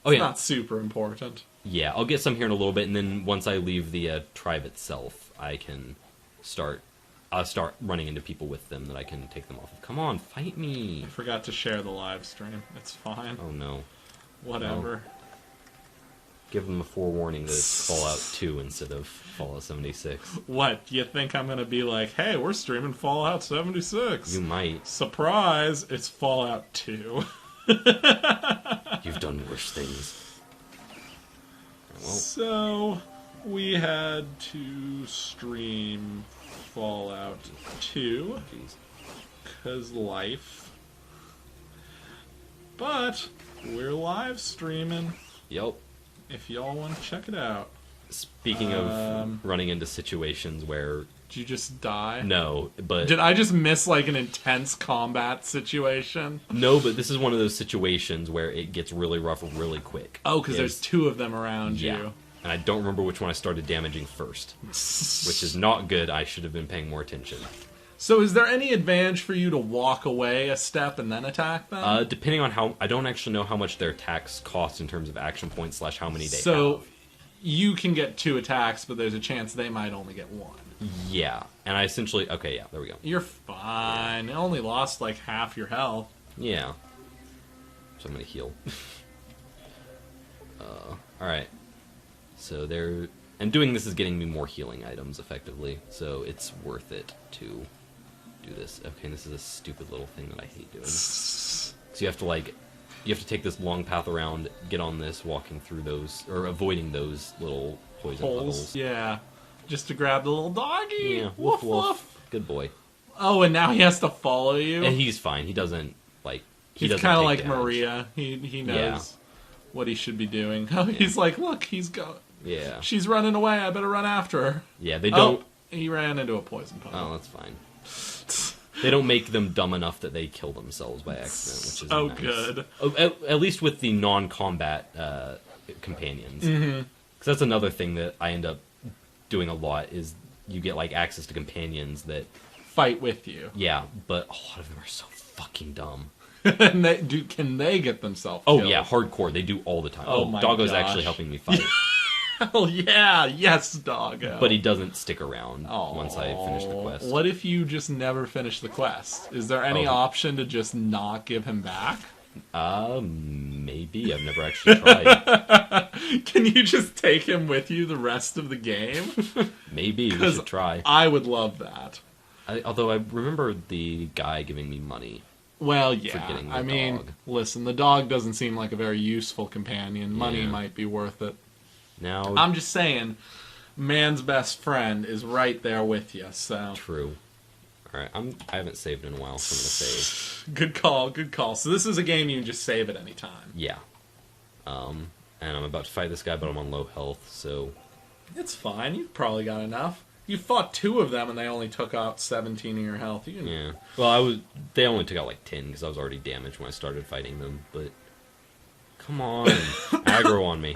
It's not super important.
Yeah, I'll get some here in a little bit, and then once I leave the tribe itself, I can start running into people with them that I can take them off of. Come on, fight me!
I forgot to share the live stream. It's fine.
Oh, no.
Whatever.
Well, give them a forewarning that it's Fallout 2 instead of Fallout 76.
What? You think I'm going to be like, hey, we're streaming Fallout 76?
You might.
Surprise! It's Fallout 2.
You've done worse things.
Well, so, we had to stream Fallout 2.
Jeez.
Because life. But we're live streaming.
Yep.
If y'all want to check it out.
Speaking of running into situations where...
Did you just die?
No, but...
Did I just miss, like, an intense combat situation?
No, but this is one of those situations where it gets really rough really quick.
Oh, because there's two of them around you.
And I don't remember which one I started damaging first. Which is not good. I should have been paying more attention.
So is there any advantage for you to walk away a step and then attack them?
Depending on how... I don't actually know how much their attacks cost in terms of action points / how many they have.
So you can get 2 attacks, but there's a chance they might only get 1.
Yeah. And I essentially... Okay, yeah, there we go.
You're fine. It only lost like half your health.
Yeah. So I'm going to heal. Alright. So they're... And doing this is getting me more healing items, effectively. So it's worth it to do this. Okay, and this is a stupid little thing that I hate doing. So you have to, like... You have to take this long path around, get on this, walking through those... Or avoiding those little poison puddles.
Yeah. Just to grab the little doggy.
Yeah.
Woof, woof.
Good boy.
Oh, and now he has to follow you?
And he's fine. He doesn't, like...
He's kind of like damage. Maria. He knows what he should be doing. He's like, look, he's going...
Yeah.
She's running away. I better run after her.
Yeah, they don't...
Oh, he ran into a poison puddle.
Oh, that's fine. They don't make them dumb enough that they kill themselves by accident, which is nice.
Good.
Oh, at least with the non-combat companions. Because that's another thing that I end up doing a lot, is you get, like, access to companions that...
Fight with you.
Yeah, but a lot of them are so fucking dumb.
And can they get themselves killed?
Oh, yeah, hardcore. They do all the time.
Oh, my
Doggo's
gosh.
actually helping me fight.
Hell yeah! Yes, Doggo.
But he doesn't stick around once I finish the quest.
What if you just never finish the quest? Is there any option to just not give him back?
Maybe. I've never actually tried.
Can you just take him with you the rest of the game?
Maybe. We should try.
I would love that.
Although I remember the guy giving me money.
Well, yeah.
For getting the
I mean,
dog.
Listen, the dog doesn't seem like a very useful companion. Money might be worth it.
Now,
I'm just saying, man's best friend is right there with you, so...
True. Alright, I haven't saved in a while, so I'm gonna save.
Good call, good call. So this is a game you can just save at any time.
Yeah. And I'm about to fight this guy, but I'm on low health, so...
It's fine, you've probably got enough. You fought 2 of them and they only took out 17 of your health. You can...
Yeah. Well, they only took out like 10, because I was already damaged when I started fighting them, but... Come on, aggro on me.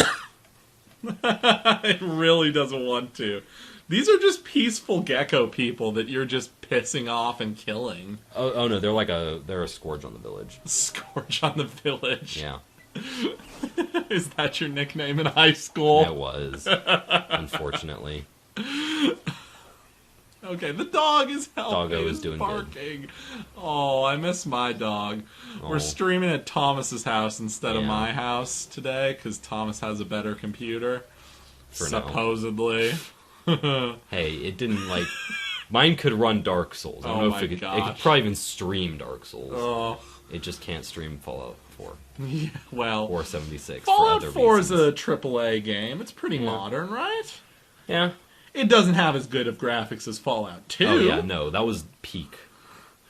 It really doesn't want to. These are just peaceful gecko people that you're just pissing off and killing.
Oh no, they're a scourge on the village.
Scourge on the village.
Yeah.
Is that your nickname in high school?
It was. Unfortunately.
Okay, the dog is helping.
Doggo is doing
barking.
good.
Oh, I miss my dog.
Oh.
We're streaming at Thomas's house instead of my house today because Thomas has a better computer.
For
supposedly.
Hey, it didn't like. Mine could run Dark Souls. I don't know if it could probably even stream Dark Souls.
Oh.
It just can't stream Fallout 4.
Yeah, well,
or 76.
Fallout
for other
4
reasons.
is a AAA game. It's pretty modern, right?
Yeah.
It doesn't have as good of graphics as Fallout 2.
Oh yeah, no, that was peak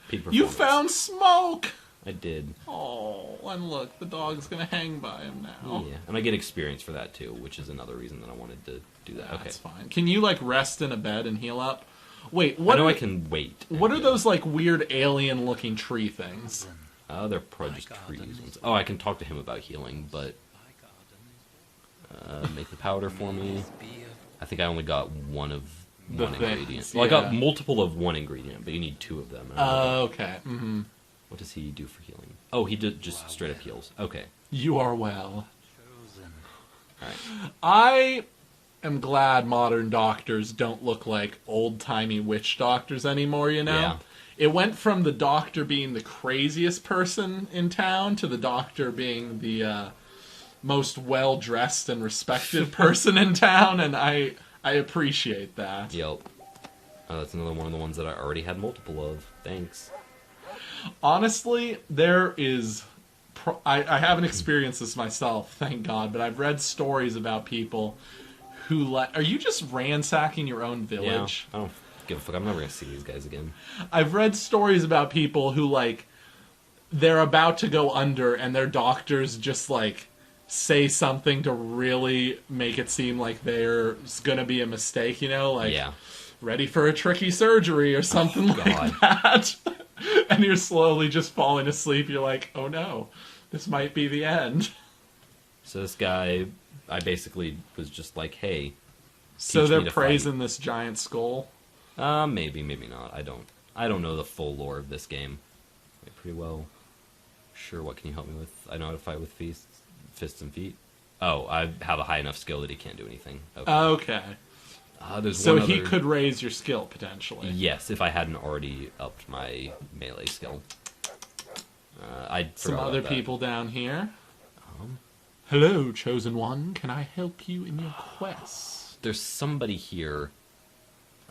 performance.
You found smoke!
I did.
Oh, and look, the dog's gonna hang by him now.
Yeah, and I get experience for that too, which is another reason that I wanted to do that.
That's fine. Can you, like, rest in a bed and heal up? Wait,
I know I can wait.
What are those, like, weird alien-looking tree things?
They're probably just trees. Oh, I can talk to him about healing, but... make the powder for me. I think I only got one ingredient. Well, I got multiple of one ingredient, but you need 2 of them.
Okay. Mm-hmm.
What does he do for healing? Oh, he just straight up heals. Okay.
You are well.
Alright.
I am glad modern doctors don't look like old-timey witch doctors anymore, you know?
Yeah.
It went from the doctor being the craziest person in town to the doctor being the most well-dressed and respected person in town, and I appreciate that.
Yep. That's another one of the ones that I already had multiple of. Thanks.
Honestly, there is... I haven't experienced this myself, thank God, but I've read stories about people who... Are you just ransacking your own village?
Yeah, I don't give a fuck. I'm never gonna see these guys again.
I've read stories about people who, like, they're about to go under and their doctors just, like, say something to really make it seem like there's gonna be a mistake, you know? Like, ready for a tricky surgery or something like that. And you're slowly just falling asleep. You're like, oh no, this might be the end.
So this guy, I basically was just like, hey.
So they're praising this giant skull?
Maybe not. I don't know the full lore of this game. Pretty well. Sure, what can you help me with? I know how to fight with fists and feet. Oh, I have a high enough skill that he can't do anything. Okay.
So he could raise your skill, potentially.
Yes, if I hadn't already upped my melee skill.
Some other people down here. Hello, Chosen One. Can I help you in your quest?
There's somebody here.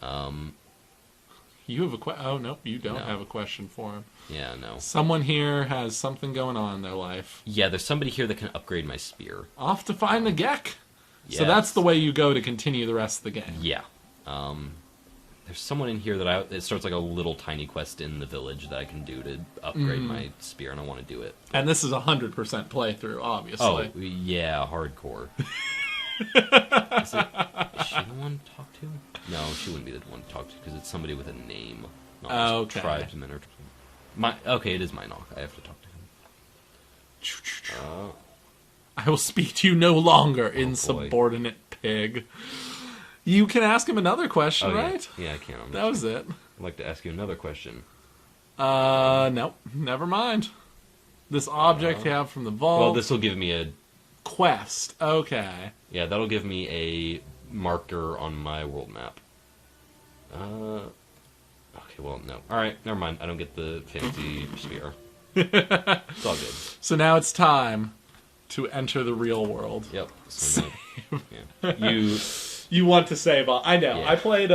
You have a Oh, nope, you don't have a question for him.
Yeah, no.
Someone here has something going on in their life.
Yeah, there's somebody here that can upgrade my spear.
Off to find the Gek. Yes. So that's the way you go to continue the rest of the game.
Yeah. There's someone in here that it starts like a little tiny quest in the village that I can do to upgrade my spear, and I want to do it.
And this is 100% playthrough, obviously.
Oh, yeah, hardcore. Is she the one to talk to? No, she wouldn't be the one to talk to, because it's somebody with a name.
Okay.
Tribesmen or okay, it is Minoc. I have to talk to him.
I will speak to you no longer, insubordinate pig. You can ask him another question, right?
Yeah, I can.
That was it.
I'd like to ask you another question.
Nope. Never mind. This object you have from the vault.
Well, this will give me a
quest. Okay.
Yeah, that'll give me a marker on my world map. Okay, well, no. Alright, never mind. I don't get the fancy spear. It's all good.
So now it's time to enter the real world.
Yep. So yeah.
You want to save on... I know. Yeah. I played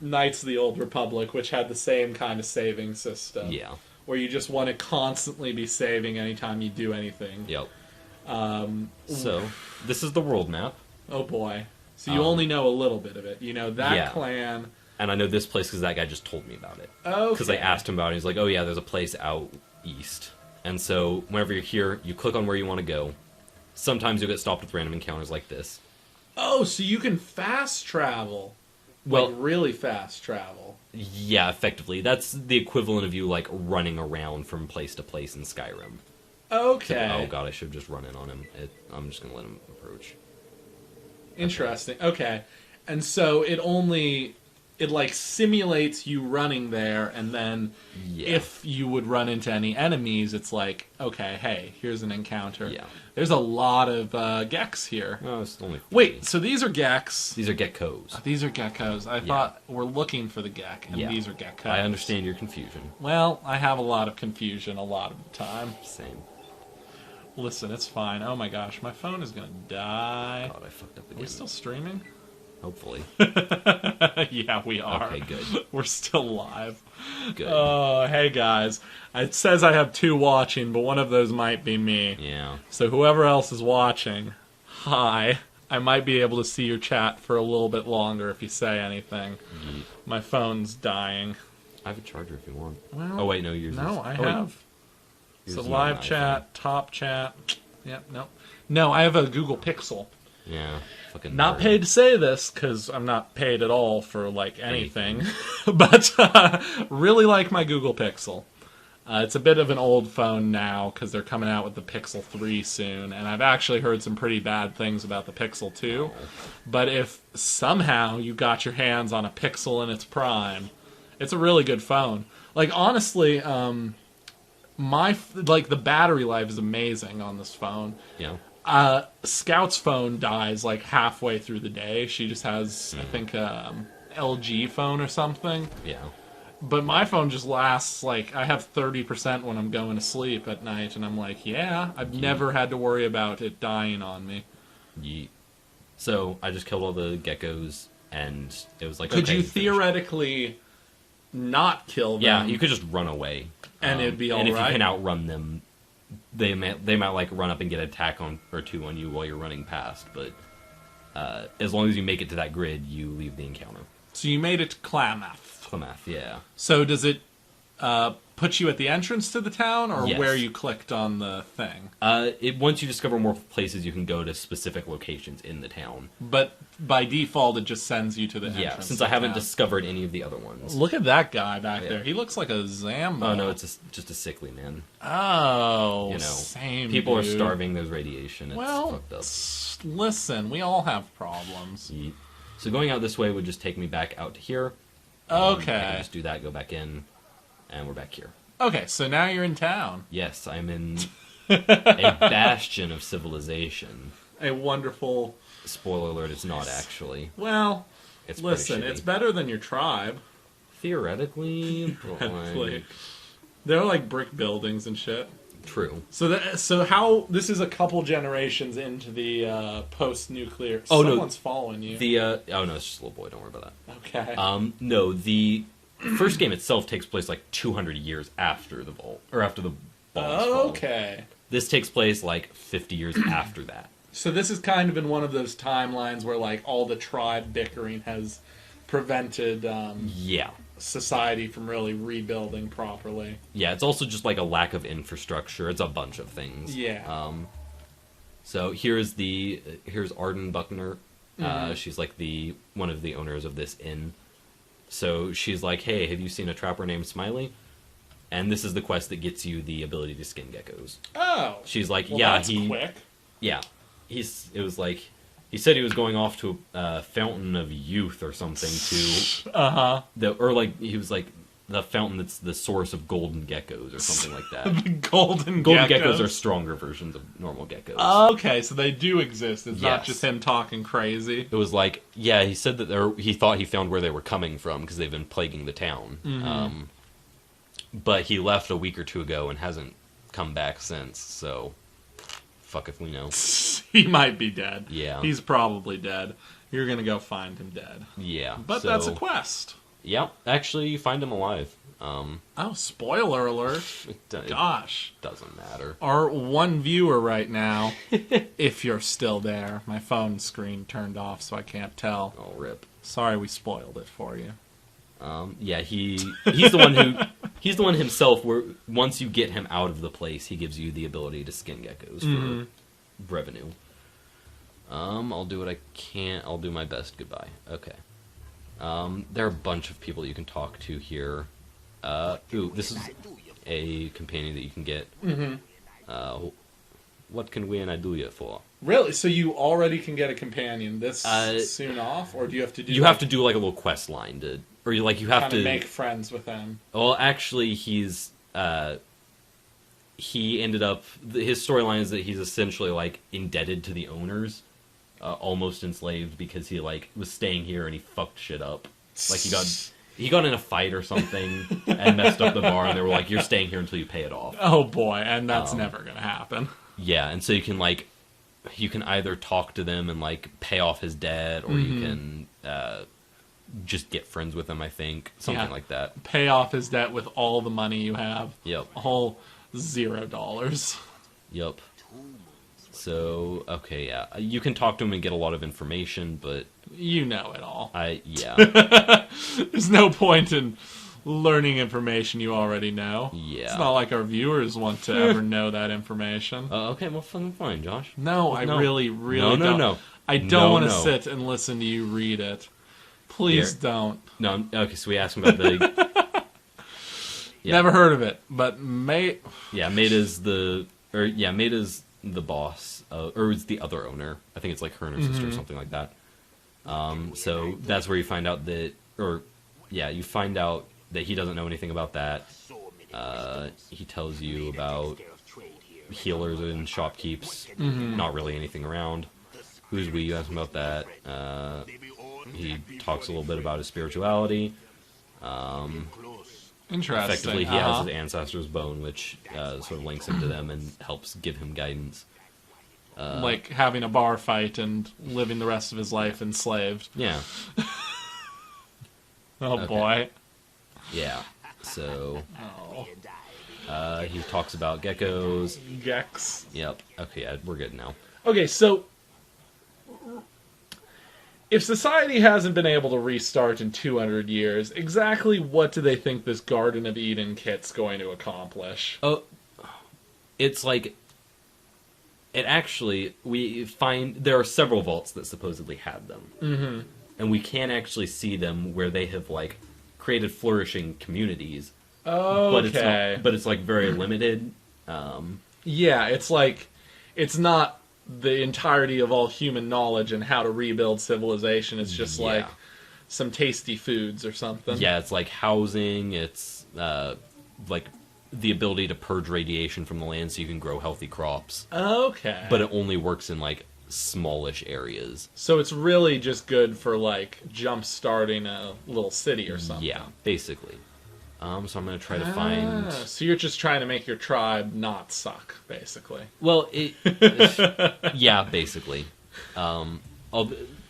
Knights of the Old Republic, which had the same kind of saving system.
Yeah.
Where you just want to constantly be saving anytime you do anything.
Yep. So, this is the world map.
Oh boy. So you only know a little bit of it. You know that clan...
And I know this place because that guy just told me about it.
Okay.
Because I asked him about it. He's like, oh yeah, there's a place out east. And so, whenever you're here, you click on where you want to go. Sometimes you'll get stopped with random encounters like this.
Oh, so you can fast travel. Well, like really fast travel.
Yeah, effectively. That's the equivalent of you, like, running around from place to place in Skyrim.
Okay.
Oh god, I should have just run in on him. I'm just going to let him approach.
Interesting. Okay. And so it like simulates you running there, and then if you would run into any enemies, it's like, okay, hey, here's an encounter.
Yeah.
There's a lot of Geks here.
No, it's only 50.
Wait, so these are Geks?
These are Geckos.
These are Geckos. I thought we're looking for the Gek, and these are Geckos.
I understand your confusion.
Well, I have a lot of confusion a lot of the time.
Same.
Listen, it's fine. Oh my gosh, my phone is gonna die.
God, I fucked up again.
Are we still streaming?
Hopefully.
Yeah, we are.
Okay, good.
We're still live.
Good.
Oh, hey guys. It says I have 2 watching, but one of those might be me.
Yeah.
So whoever else is watching, hi. I might be able to see your chat for a little bit longer if you say anything. Yeet. My phone's dying.
I have a charger if you want.
Well,
oh, wait, no, yours is...
No, I have. So live chat, top chat. Yep, no. No, I have a Google Pixel.
Yeah, fucking
not
nerd.
paid to say this, because I'm not paid at all for, like, anything. But really like my Google Pixel. It's a bit of an old phone now, because they're coming out with the Pixel 3 soon, and I've actually heard some pretty bad things about the Pixel 2. Oh. But if somehow you got your hands on a Pixel in its prime, it's a really good phone. Like, honestly, the battery life is amazing on this phone.
Yeah.
Scout's phone dies like halfway through the day. She just has, I think, LG phone or something.
Yeah.
But my phone just lasts, like, I have 30% when I'm going to sleep at night, and I'm like, yeah, I've never had to worry about it dying on me.
Yeet. So, I just killed all the geckos, and it was like,
Could you theoretically not kill them?
Yeah, you could just run away.
And it'd be all right?
And if you can outrun them, they might like run up and get an attack or 2 on you while you're running past, but as long as you make it to that grid, you leave the encounter.
So you made it to Klamath.
Klamath, yeah.
So does it put you at the entrance to the town, or
Yes.
where you clicked on the thing?
Once you discover more places, you can go to specific locations in the town.
But by default, it just sends you to the entrance.
Yeah, since
to
I
the
haven't
town.
discovered any of the other ones.
Look at that guy back
Yeah.
there. He looks like a Zambo.
Oh, no, it's just a sickly man.
Oh,
You know,
same
people are
dude.
starving, there's radiation, it's
Well,
fucked up.
listen, we all have problems.
Yeet. So going out this way would just take me back out to here. I
Okay.
can just do that, go back in, and we're back here.
Okay, so now you're in town.
Yes, I'm in a bastion of civilization.
A wonderful...
Spoiler alert, it's not actually.
Well,
It's
listen,
pretty
it's
shitty.
better than your tribe.
Theoretically, but
Like, they're like brick buildings and shit.
true.
So how this is a couple generations into the post-nuclear.
Oh, no.
Someone's following you.
Oh no, it's just a little boy. Don't worry about that.
Okay.
No, the first game itself takes place like 200 years after the vault, or after the balls fall.
Okay.
This takes place like 50 years after that.
So this is kind of in one of those timelines where like all the tribe bickering has prevented
Yeah.
society from really rebuilding properly.
Yeah, it's also just like a lack of infrastructure. It's a bunch of things.
Yeah.
So here's Arden Buckner. She's like one of the owners of this inn. So she's like, "Hey, have you seen a trapper named Smiley?" And this is the quest that gets you the ability to skin geckos.
Oh.
She's like,
Well,
"Yeah,
that's quick.
Yeah, it was like he said he was going off to a fountain of youth or something to or like he was like the fountain that's the source of golden geckos or something like that.
The golden
Geckos are stronger versions of normal geckos.
Okay, so they do exist. It's not
Yes.
just him talking crazy.
It was like, yeah, he said that he thought he found where they were coming from because they've been plaguing the town. But he left a week or two ago and hasn't come back since. So, fuck if we know.
He might be dead.
Yeah.
He's probably dead. You're gonna go find him dead.
Yeah,
But that's a quest.
Yeah, actually, you find him alive.
Oh, spoiler alert.
It
Gosh.
doesn't matter.
Our one viewer right now, if you're still there, my phone screen turned off so I can't tell.
Oh, rip.
Sorry we spoiled it for you.
Yeah, he's the one himself. Where once you get him out of the place, he gives you the ability to skin geckos for revenue. I'll do what I can. I'll do my best. Goodbye. Okay. There are a bunch of people you can talk to here. This is a companion that you can get. What can we and I do you for?
Really? So you already can get a companion this soon off, or do you have to do?
You have to do like a little quest line you have
kind
to
of make friends with them.
Well, actually, he ended up. His storyline is that he's essentially like indebted to the owners, almost enslaved because he like was staying here and he fucked shit up. Like he got in a fight or something and messed up the bar, and they were like, "You're staying here until you pay it off."
Oh boy, and that's never gonna happen.
Yeah, and so you can either talk to them and like pay off his debt, or you can just get friends with him. I think something like that.
Pay off his debt with all the money you have.
Yep.
All $0.
Yep. So okay, yeah, you can talk to him and get a lot of information, but
You know it all.
yeah.
There's no point in learning information you already know.
Yeah.
It's not like our viewers want to ever know that information.
Okay, well, fine, Josh.
No, I really don't.
No.
I don't want to
no.
sit and listen to you read it. Please don't.
No, okay, so we asked him about the... Yeah.
Never heard of it, but mate...
Yeah, Maida's the boss, or it's the other owner. I think it's like her and her sister or something like that. So that's where you find out that... you find out that he doesn't know anything about that. He tells you about healers and shopkeepes, not really anything around. Who's we? You ask him about that. He talks a little bit about his spirituality.
Interesting.
Effectively, he has his ancestor's bone, which sort of links him to them and helps give him guidance.
Like having a bar fight and living the rest of his life enslaved.
Yeah.
Oh,
Okay.
boy.
Yeah. So
Oh.
he talks about geckos.
Gex.
Yep. Okay, we're good now.
Okay, so if society hasn't been able to restart in 200 years, exactly what do they think this Garden of Eden kit's going to accomplish?
Oh, it's like... It actually... We find... There are several vaults that supposedly had them.
Mm-hmm.
And we can actually see them where they have, like, created flourishing communities.
Okay.
But it's like, very limited.
Yeah, it's like... It's not the entirety of all human knowledge and how to rebuild civilization. It's just like some tasty foods or something.
Yeah, it's like housing. It's like the ability to purge radiation from the land so you can grow healthy crops.
Okay.
But it only works in like smallish areas.
So it's really just good for like jump starting a little city or something.
Yeah, basically. So I'm going to try to find...
So you're just trying to make your tribe not suck, basically.
Well, yeah, basically.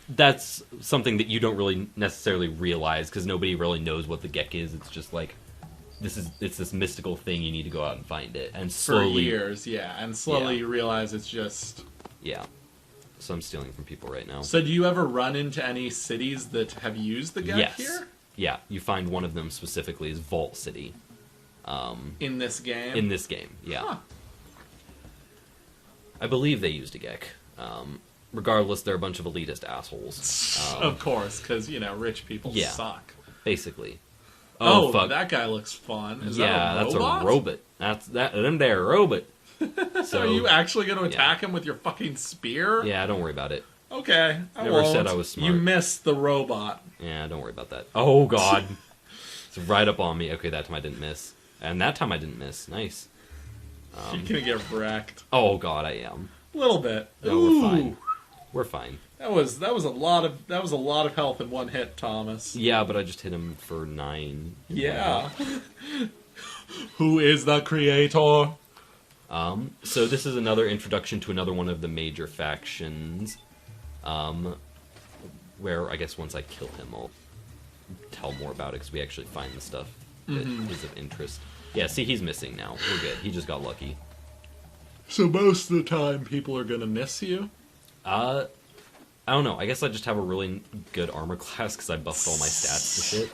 That's something that you don't really necessarily realize, because nobody really knows what the Gek is. It's just like, it's this mystical thing, you need to go out and find it. And slowly...
For years, yeah. And slowly you realize it's just...
Yeah. So I'm stealing from people right now.
So do you ever run into any cities that have used the Gek here?
Yeah, you find one of them specifically is Vault City.
In this game?
In this game, yeah.
Huh.
I believe they used a Gek. Regardless, they're a bunch of elitist assholes.
Of course, because, rich people suck.
Basically.
Oh,
fuck.
that guy looks fun. Is
that's a robot. Them there, robot. So,
are you actually going to attack him with your fucking spear?
Yeah, don't worry about it.
Okay, I
Never said I was smart.
You missed the robot.
Yeah, don't worry about that. Oh, God. It's right up on me. Okay, that time I didn't miss. And that time I didn't miss. Nice.
You're going to get wrecked.
Oh, God, I am.
A little bit.
No, we're fine. We're fine.
That was a lot of health in one hit, Thomas.
Yeah, but I just hit him for 9.
Yeah. Who is the creator?
So this is another introduction to another one of the major factions. Where I guess once I kill him, I'll tell more about it, because we actually find the stuff that is of interest. Yeah, see, he's missing now. We're good. He just got lucky.
So most of the time, people are gonna miss you?
I don't know. I guess I just have a really good armor class, because I buffed all my stats to shit.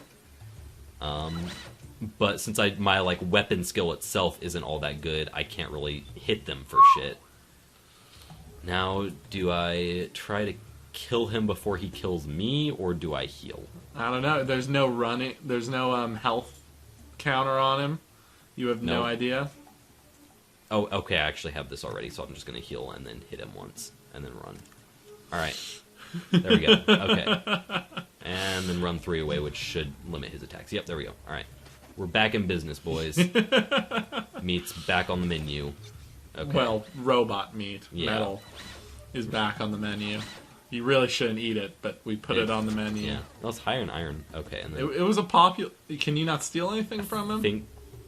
But since my like weapon skill itself isn't all that good, I can't really hit them for shit. Now, do I try to kill him before he kills me, or do I heal?
I don't know. There's no running. There's no health counter on him. You have no idea.
Oh, okay. I actually have this already, so I'm just gonna heal and then hit him once and then run. All right. There we go. Okay. And then run 3 away, which should limit his attacks. Yep. There we go. All right. We're back in business, boys. Meat's back on the menu. Okay.
Well, robot meat, metal, is back on the menu. You really shouldn't eat it, but we put it on the menu.
Yeah, that was higher in iron. Okay, and then
it was a popular. Can you not steal anything from him?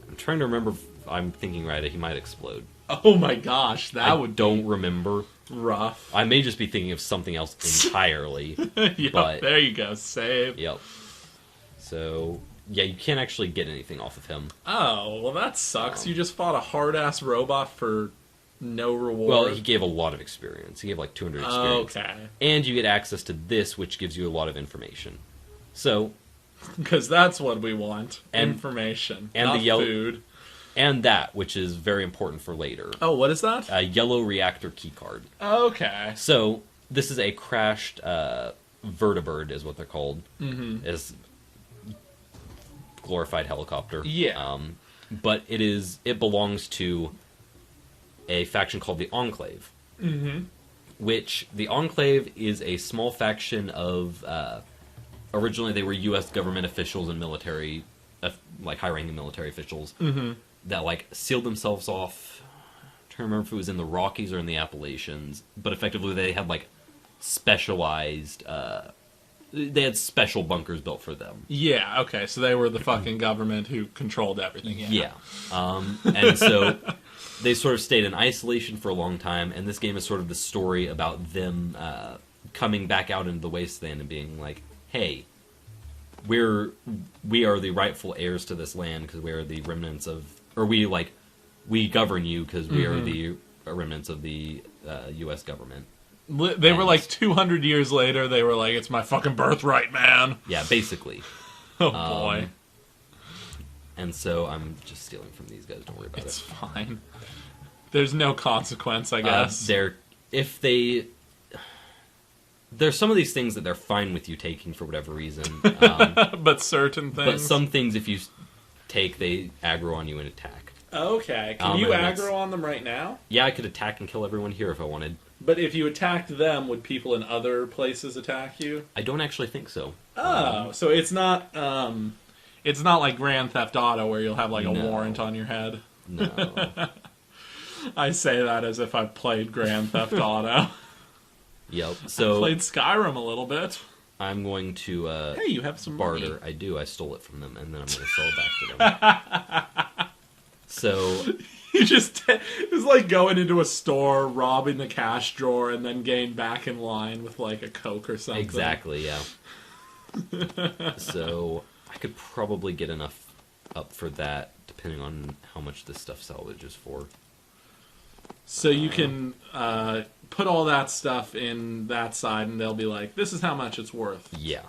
I'm trying to remember. If I'm thinking right. He might explode.
Oh my gosh,
don't remember.
Rough.
I may just be thinking of something else entirely.
Yep,
but,
there you go. Save.
Yep. So yeah, you can't actually get anything off of him.
Oh well, that sucks. You just fought a hard ass robot for no reward.
Well, he gave a lot of experience. He gave like 200 experience.
Okay.
And you get access to this, which gives you a lot of information. So,
because that's what we want. Information. And not food.
And that, which is very important for later.
Oh, what is that?
A yellow reactor keycard.
Okay.
So, this is a crashed vertibird, is what they're called. Mm-hmm. Is glorified helicopter.
Yeah.
But it belongs to a faction called the Enclave.
Mm-hmm.
Which, the Enclave is a small faction of... originally, they were U.S. government officials and military... like, high-ranking military officials...
Mm-hmm.
that, like, sealed themselves off. I'm trying to remember if it was in the Rockies or in the Appalachians. But effectively, they had, like, specialized... they had special bunkers built for them.
Yeah, okay. So they were the fucking government who controlled everything.
Yeah. And so... they sort of stayed in isolation for a long time, and this game is sort of the story about them coming back out into the wasteland and being like, hey, we are the rightful heirs to this land because we are the remnants of... Or we govern you because we are the remnants of the U.S. government.
They were like 200 years later, they were like, it's my fucking birthright, man.
Yeah, basically.
Oh, boy.
And so I'm just stealing from these guys. Don't worry about
It's
it.
fine. There's no consequence, I guess.
There's some of these things that they're fine with you taking for whatever reason.
But certain things.
But some things, if you take, they aggro on you and attack.
Okay. Can you aggro on them right now?
Yeah, I could attack and kill everyone here if I wanted.
But if you attacked them, would people in other places attack you?
I don't actually think so.
Oh, so it's not like Grand Theft Auto where you'll have like a warrant on your head.
No.
I say that as if I've played Grand Theft Auto.
Yep. So
I played Skyrim a little bit.
I'm going to
hey, you have some
barter.
money.
I do. I stole it from them, and then I'm going to sell it back to them. So
You just it's like going into a store, robbing the cash drawer, and then getting back in line with like a Coke or something.
Exactly. Yeah. So I could probably get enough up for that, depending on how much this stuff salvages for.
So you can put all that stuff in that side, and they'll be like, "This is how much it's worth."
Yeah,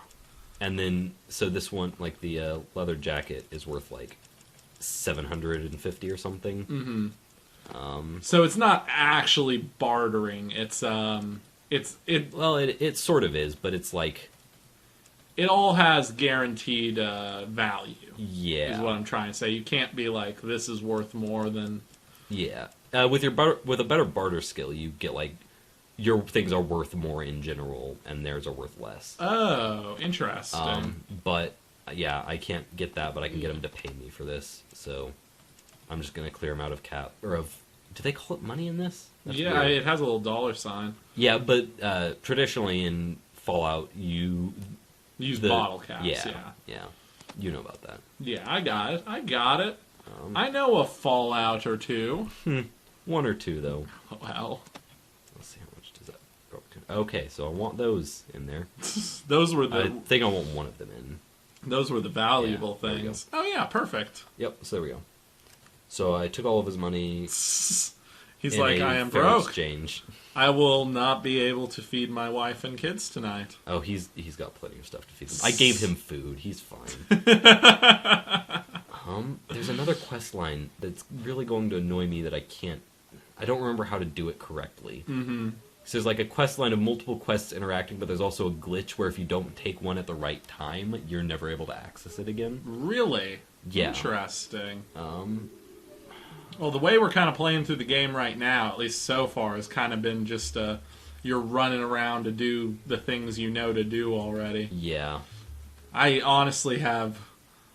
and then so this one, like the leather jacket, is worth like 750 or something.
Mm-hmm. So it's not actually bartering. It
sort of is, but it's like
it all has guaranteed value.
Yeah,
is what I'm trying to say. You can't be like, "This is worth more than."
Yeah. With a better barter skill, you get like your things are worth more in general, and theirs are worth less.
Oh, interesting.
But yeah, I can't get that, but I can get them to pay me for this. So I'm just gonna clear them out of cap or of. Do they call it money in this? That's
yeah,
weird.
it has a little dollar sign.
Yeah, but traditionally in Fallout, you
use bottle caps.
Yeah, you know about that.
Yeah, I got it. I know a Fallout or two.
One or two, though.
Well.
Let's see, how much does that go up to? Okay, so I want those in there.
Those were the...
I think I want one of them in.
Those were the valuable things. Oh, yeah, perfect.
Yep, so there we go. So I took all of his money.
He's like, I am broke.
Exchange.
I will not be able to feed my wife and kids tonight.
Oh, he's got plenty of stuff to feed them. I gave him food. He's fine. There's another quest line that's really going to annoy me that I don't remember how to do it correctly. Mm-hmm. So there's like a quest line of multiple quests interacting, but there's also a glitch where if you don't take one at the right time, you're never able to access it again.
Really?
Yeah.
Interesting. Well, the way we're kind of playing through the game right now, at least so far, has kind of been just you're running around to do the things you know to do already.
Yeah.
I honestly have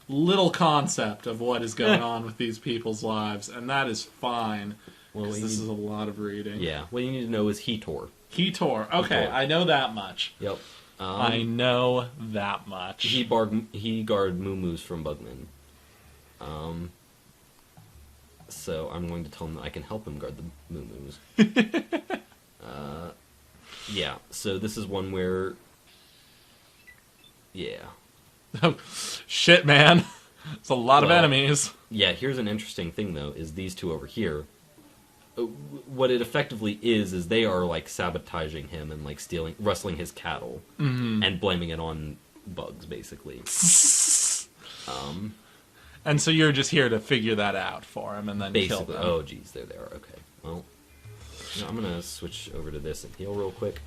little concept of what is going on with these people's lives, and that is fine. Well, this is a lot of reading.
Yeah. What you need to know is Hetor.
Hetor. Okay, I know that much.
Yep.
I know that much.
He guard moo-moos from Bugman. So I'm going to tell him that I can help him guard the moo-moos. Yeah, so this is one where... Yeah.
Oh, shit, man. It's a lot of enemies.
Yeah, here's an interesting thing, though, is these two over here. What it effectively is they are, like, sabotaging him and, like, rustling his cattle. Mm-hmm. And blaming it on bugs, basically.
And so you're just here to figure that out for him and then kill them.
Oh, geez, there they are. Okay, well, I'm going to switch over to this and heal real quick.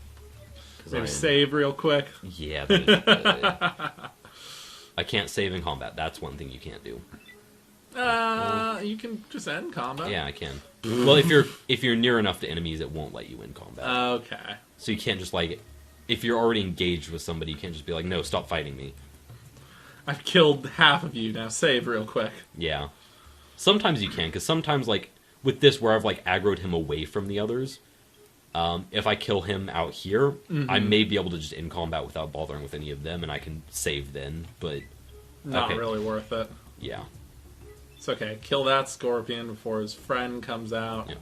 Maybe save real quick?
Yeah, I can't save in combat. That's one thing you can't do.
You can just end combat.
Yeah, I can. Well, if you're near enough to enemies, it won't let you end combat.
Okay.
So you can't just, like, if you're already engaged with somebody, you can't just be like, no, stop fighting me.
I've killed half of you, now save real quick.
Yeah. Sometimes you can, because sometimes, like, with this where I've, like, aggroed him away from the others, if I kill him out here, I may be able to just end combat without bothering with any of them, and I can save then, but...
Not really worth it.
Yeah.
It's okay. Kill that scorpion before his friend comes out.
Yeah.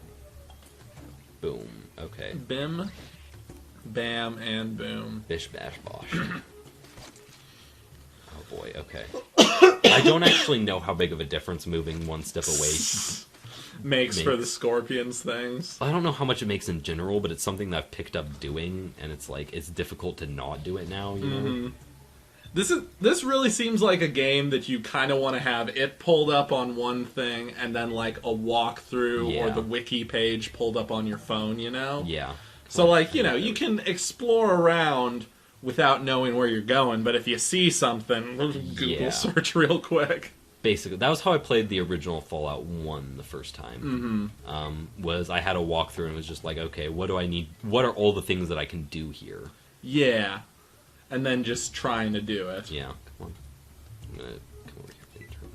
Boom. Okay.
Bim, bam, and boom.
Bish, bash, bosh. Oh boy, okay. I don't actually know how big of a difference moving one step away
makes for the Scorpions things.
I don't know how much it makes in general, but it's something that I've picked up doing, and it's difficult to not do it now, you know?
This really seems like a game that you kind of want to have it pulled up on one thing, and then like a walkthrough or the wiki page pulled up on your phone, you know?
Yeah.
So like, you know, you can explore around without knowing where you're going, but if you see something, Google search real quick.
Basically, that was how I played the original Fallout 1 the first time. Was I had a walkthrough and it was just like, okay, what do I need? What are all the things that I can do here?
Yeah. And then just trying to do it.
Yeah, come on. I'm gonna come over here and turn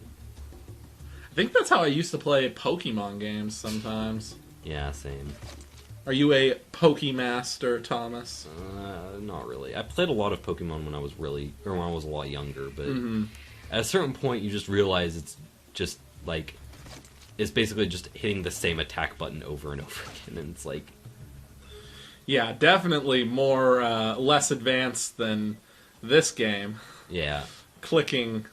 I think that's how I used to play Pokemon games sometimes.
Yeah, same.
Are you a Pokemaster, Thomas?
Not really. I played a lot of Pokemon when I was when I was a lot younger, but at a certain point you just realize it's just like, it's basically just hitting the same attack button over and over again, and it's like...
Yeah, definitely more, less advanced than this game.
Yeah.
Clicking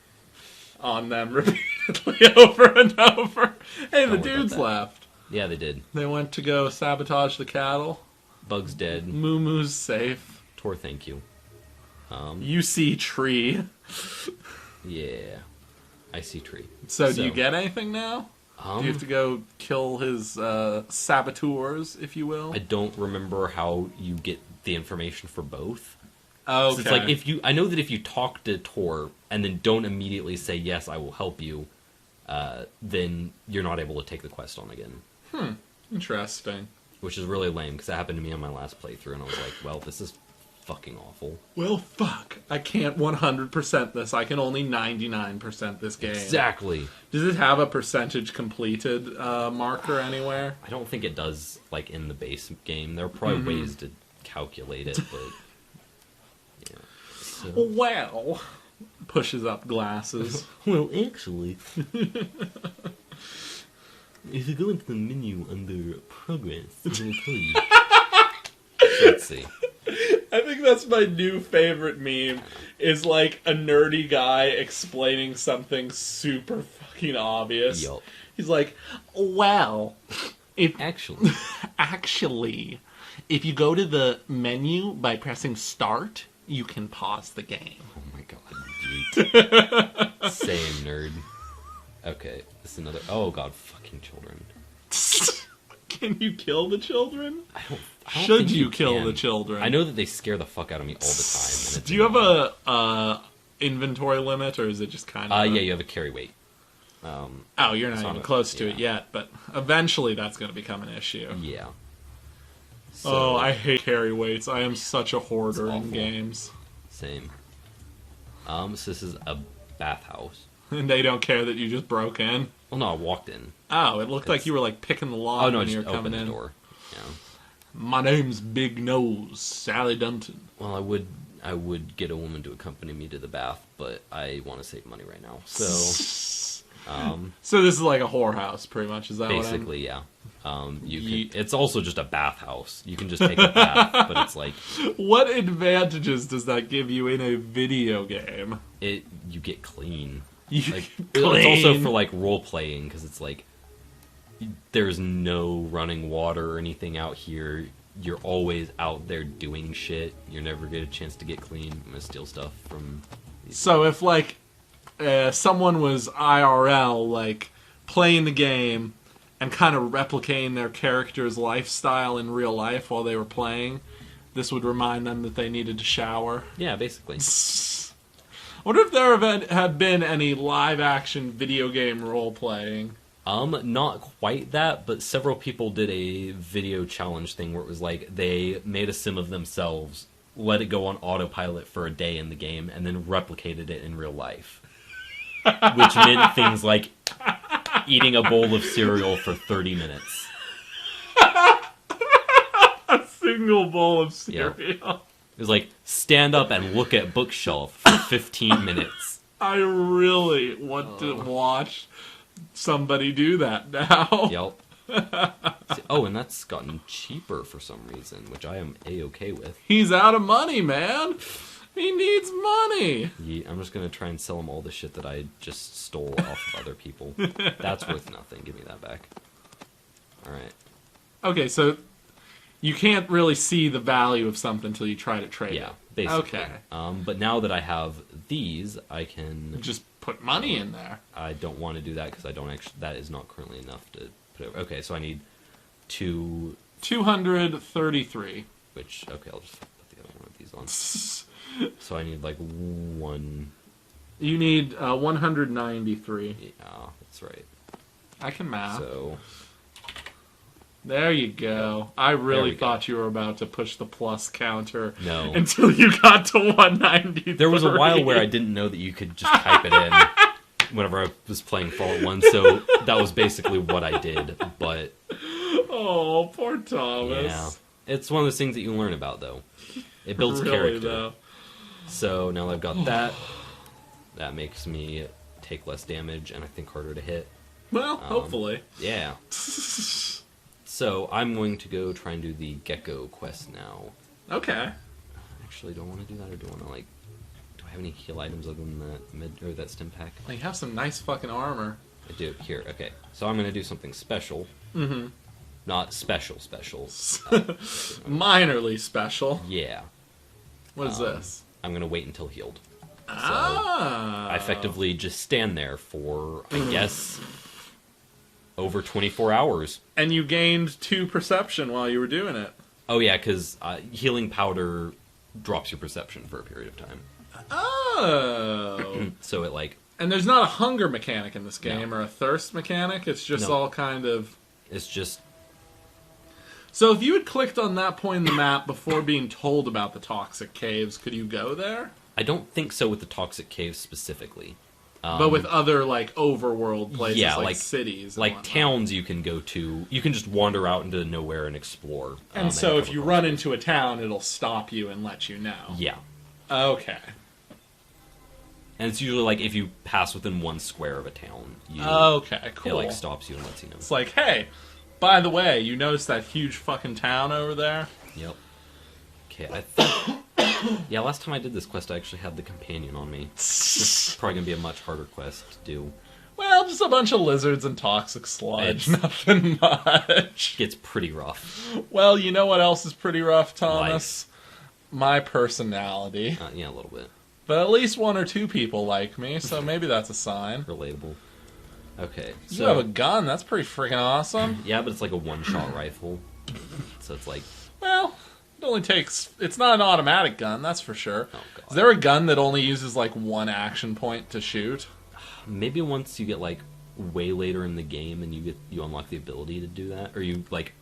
on them repeatedly over and over. Hey, the dudes left.
Yeah, they did.
They went to go sabotage the cattle.
Bug's dead.
Moo Moo's safe.
Tor, thank you.
You see tree.
Yeah. I see tree.
So do you get anything now? Do you have to go kill his saboteurs, if you will?
I don't remember how you get the information for both.
Okay.
So it's like, I know that if you talk to Tor and then don't immediately say, yes, I will help you, then you're not able to take the quest on again.
Interesting.
Which is really lame, because that happened to me on my last playthrough, and I was like, well, this is fucking awful.
Well, fuck. I can't 100% this. I can only 99% this game.
Exactly.
Does it have a percentage completed marker anywhere?
I don't think it does, like, in the base game. There are probably ways to calculate it, but... Yeah. So.
Well... Pushes up glasses.
Well, actually... if you go into the menu under Progress, it will tell you. Let's see.
I think that's my new favorite meme, is like a nerdy guy explaining something super fucking obvious.
Yup.
He's like, well,
Actually,
if you go to the menu by pressing start, you can pause the game.
oh my god, same nerd. Okay, this is another... Oh god, fucking children.
Can you kill the children?
I don't
Should
think
you kill
can.
the children?
I know that they scare the fuck out of me all the time. And it's
Do you have a inventory limit, or is it just kind of...
yeah, you have a carry weight.
Oh, you're not even close to it yet, but eventually that's going to become an issue.
Yeah. So,
Oh, I hate carry weights. I am such a hoarder in games.
Same. So this is a bathhouse.
And they don't care that you just broke in?
Well, no, I walked in.
Oh, it looked like you were like picking the lock
Oh no,
when
just
you were coming
opened the
in.
door. Yeah.
My name's Big Nose, Sally Dunton.
Well, I would get a woman to accompany me to the bath, but I want to save money right now. So,
So this is like a whorehouse, pretty much. Is that
basically, yeah. It's also just a bathhouse. You can just take a bath, but it's like...
What advantages does that give you in a video game?
You get clean.
Clean.
It's also for like role playing, because it's like there's no running water or anything out here. You're always out there doing shit. You never get a chance to get clean. I'm gonna steal stuff from these
So if like someone was IRL, like playing the game and kind of replicating their character's lifestyle in real life while they were playing, this would remind them that they needed to shower.
Yeah, basically.
I wonder if there have been any live-action video game role-playing.
Not quite that, but several people did a video challenge thing where it was like they made a sim of themselves, let it go on autopilot for a day in the game, and then replicated it in real life. Which meant things like eating a bowl of cereal for 30 minutes.
A single bowl of cereal.
Yeah. It was like, stand up and look at bookshelf for 15 minutes.
I really want to watch somebody do that now.
Yep. Oh, and that's gotten cheaper for some reason, which I am A-okay with.
He's out of money, man. He needs money.
Yeah, I'm just going to try and sell him all the shit that I just stole off of other people. That's worth nothing. Give me that back. All right.
Okay, so you can't really see the value of something until you try to trade it.
Yeah, basically.
Okay.
But now that I have these, I can
just put money in there.
I don't want to do that because I don't actually. That is not currently enough to put over. Okay, so I need
233.
Which I'll just put the other one of these on. So I need like one.
You need 193.
Yeah, that's right.
I can math.
So
there you go. I really thought you were about to push the plus counter.
No.
Until you got to 193.
There was a while where I didn't know that you could just type it in whenever I was playing Fallout 1, so that was basically what I did, but...
Oh, poor Thomas.
Yeah. It's one of those things that you learn about, though. It builds character. Though. So now that I've got that, that makes me take less damage and I think harder to hit.
Well, hopefully.
Yeah. So I'm going to go try and do the Gecko quest now.
Okay.
Actually, do I want to do that, or do I want to, like... Do I have any heal items other than that stim pack?
Well, you have some nice fucking armor.
I do. Here, okay. So I'm going to do something special.
Mm-hmm.
Not special.
Minorly special.
Yeah.
What is this?
I'm going to wait until healed.
Ah.
So I effectively just stand there for, I guess, over 24 hours.
And you gained 2 perception while you were doing it.
Oh, yeah, because healing powder drops your perception for a period of time.
Oh.
So it, like...
And there's not a hunger mechanic in this game, or a thirst mechanic. It's just all kind of...
It's just...
So if you had clicked on that point in the map before being told about the toxic caves, could you go there?
I don't think so with the toxic caves specifically.
But with other, like, overworld places, like cities.
Like whatnot. Towns you can go to. You can just wander out into nowhere and explore.
And so if you run into a town, it'll stop you and let you know.
Yeah.
Okay.
And it's usually, like, if you pass within 1 square of a town.
Okay, cool.
It, like, stops you and lets you know.
It's like, hey, by the way, you notice that huge fucking town over there?
Yep. Okay, I think... Yeah, last time I did this quest, I actually had the companion on me. This is probably going to be a much harder quest to do.
Well, just a bunch of lizards and toxic sludge. Nothing much.
Gets pretty rough.
Well, you know what else is pretty rough, Thomas?
Life.
My personality.
Yeah, a little bit.
But at least 1 or 2 people like me, so maybe that's a sign.
Relatable. Okay,
so... You have a gun, that's pretty freaking awesome.
Yeah, but it's like a one-shot rifle. So it's like...
Well... It only takes... It's not an automatic gun, that's for sure.
Oh, God.
Is there a gun that only uses, like, 1 action point to shoot?
Maybe once you get, like, way later in the game and you unlock the ability to do that. Or you, like...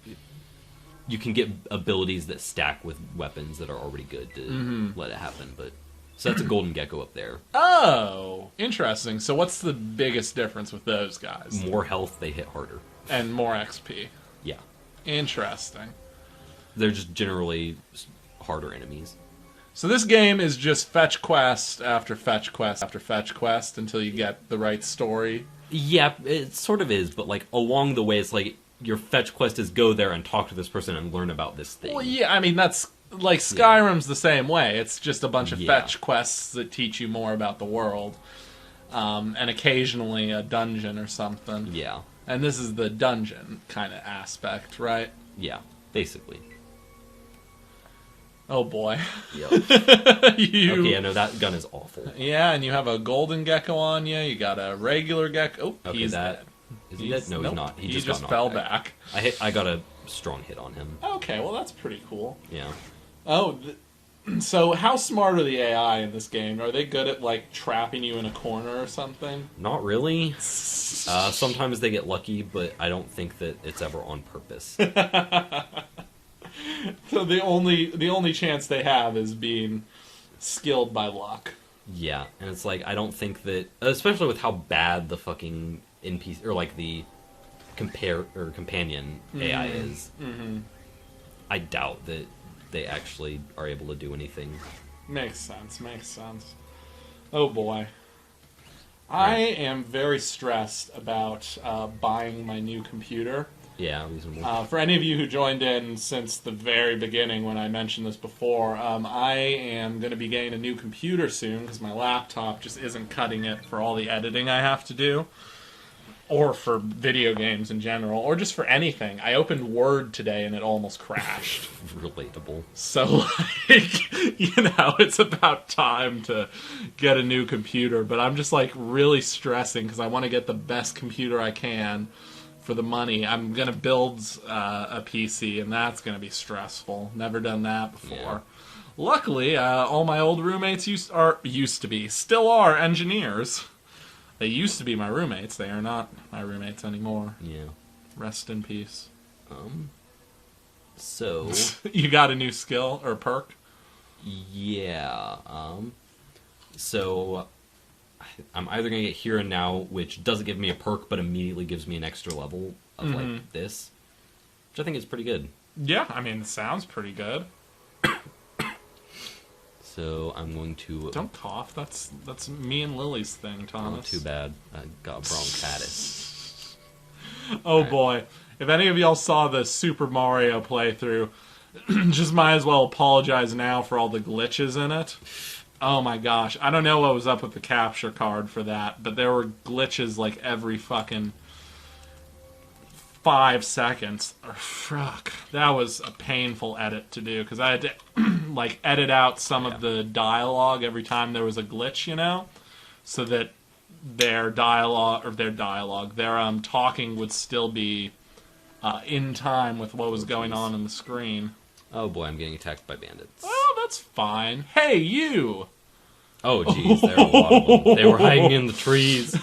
You can get abilities that stack with weapons that are already good to let it happen, but... So that's a golden gecko up there.
Oh! Interesting. So what's the biggest difference with those guys?
More health, they hit harder.
And more XP.
Yeah.
Interesting.
They're just generally harder enemies.
So this game is just fetch quest after fetch quest after fetch quest until you get the right story?
Yeah, it sort of is, but like along the way it's like your fetch quest is go there and talk to this person and learn about this thing.
Well, yeah, I mean that's like Skyrim's the same way. It's just a bunch of fetch quests that teach you more about the world. And occasionally a dungeon or something.
Yeah.
And this is the dungeon kind of aspect, right?
Yeah, basically.
Oh boy.
Yep. Okay, I know that gun is awful.
Yeah, and you have a golden gecko on you. You got a regular gecko. Oh,
okay,
he's dead.
Is he dead? No, he's not.
He just fell back.
I got a strong hit on him.
Okay, well that's pretty cool.
Yeah.
Oh, so how smart are the AI in this game? Are they good at like trapping you in a corner or something?
Not really. Sometimes they get lucky, but I don't think that it's ever on purpose.
So the only chance they have is being skilled by luck.
Yeah, and it's like I don't think that, especially with how bad the fucking NPC or like the companion AI is. Mm-hmm. I doubt that they actually are able to do anything. Makes sense.
Oh boy. I am very stressed about buying my new computer.
Yeah, reasonable.
For any of you who joined in since the very beginning when I mentioned this before, I am going to be getting a new computer soon because my laptop just isn't cutting it for all the editing I have to do. or for video games in general, or just for anything. I opened Word today and it almost crashed.
Relatable.
So, like, it's about time to get a new computer, but I'm just, like, really stressing because I want to get the best computer I can for the money. I'm going to build a PC, and that's going to be stressful. Never done that before. Yeah. Luckily, all my old roommates still are engineers. They used to be my roommates. They are not my roommates anymore.
Yeah.
Rest in peace.
So...
You got a new skill or perk?
Yeah. So... I'm either going to get Here and Now, which doesn't give me a perk, but immediately gives me an extra level of, like, this. Which I think is pretty good.
Yeah, I mean, it sounds pretty good.
So I'm going to...
Don't cough. That's me and Lily's thing, Thomas.
Oh, too bad. I got bronchitis.
Oh, right. Boy. If any of y'all saw the Super Mario playthrough, just might as well apologize now for all the glitches in it. Oh, my gosh. I don't know what was up with the capture card for that, but there were glitches, like, every fucking 5 seconds. Fuck. That was a painful edit to do, because I had to, like, edit out some of the dialogue every time there was a glitch, so that their talking would still be in time with what was going on in the screen.
Oh boy, I'm getting attacked by bandits.
Oh, that's fine. Hey, you!
Oh, jeez, there were a lot of them. They were hiding in the trees.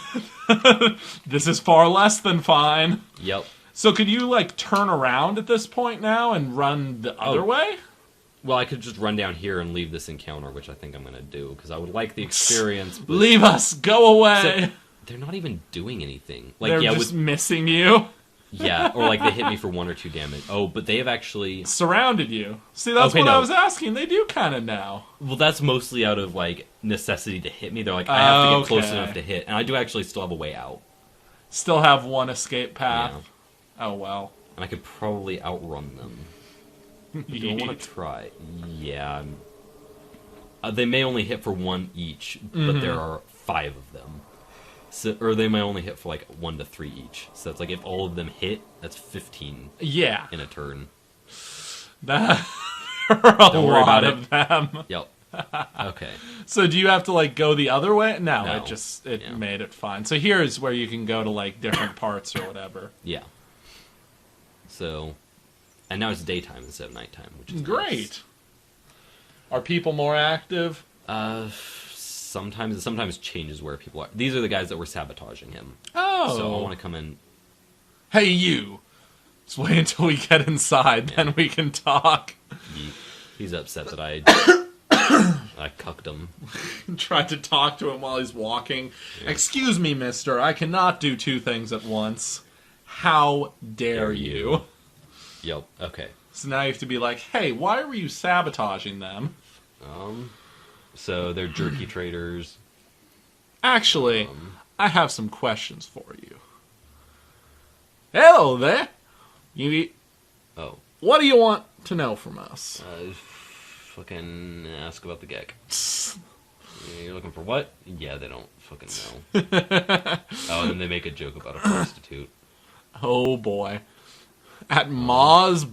This is far less than fine.
Yep.
So could you, like, turn around at this point now and run the other way?
Well, I could just run down here and leave this encounter, which I think I'm going to do, because I would like the experience. But...
Leave us! Go away!
So, they're not even doing anything. Like,
they're just missing you?
Yeah, or like they hit me for 1 or 2 damage. Oh, but they have actually...
Surrounded you. See, that's what I was asking. They do kind of now.
Well, that's mostly out of, like, necessity to hit me. They're like, I have to get close enough to hit. And I do actually still have a way out.
Still have one escape path? Yeah. Oh, well.
And I could probably outrun them. Do I want to try? Yeah. They may only hit for 1 each, but there are 5 of them. So, or they might only hit for like 1 to 3 each. So it's like if all of them hit, that's 15.
Yeah.
In a turn.
That Don't worry about it. Them.
Yep. Okay.
So do you have to like go the other way? No. It made it fine. So here's where you can go to like different parts or whatever.
Yeah. So, and now it's daytime instead of nighttime, which is
great.
Nice.
Are people more active?
Sometimes changes where people are. These are the guys that were sabotaging him.
Oh.
So I want to come in.
Hey, you. Just wait until we get inside, then we can talk.
He's upset that I cucked him.
Tried to talk to him while he's walking. Yeah. Excuse me, mister. I cannot do 2 things at once. How dare you?
Yep, okay.
So now you have to be like, hey, why were you sabotaging them?
So they're jerky traders.
Actually, I have some questions for you. Hello there.
Oh.
What do you want to know from us?
Fucking ask about the gag. You're looking for what? Yeah, they don't fucking know. Oh, and then they make a joke about a prostitute.
Oh boy. At Ma's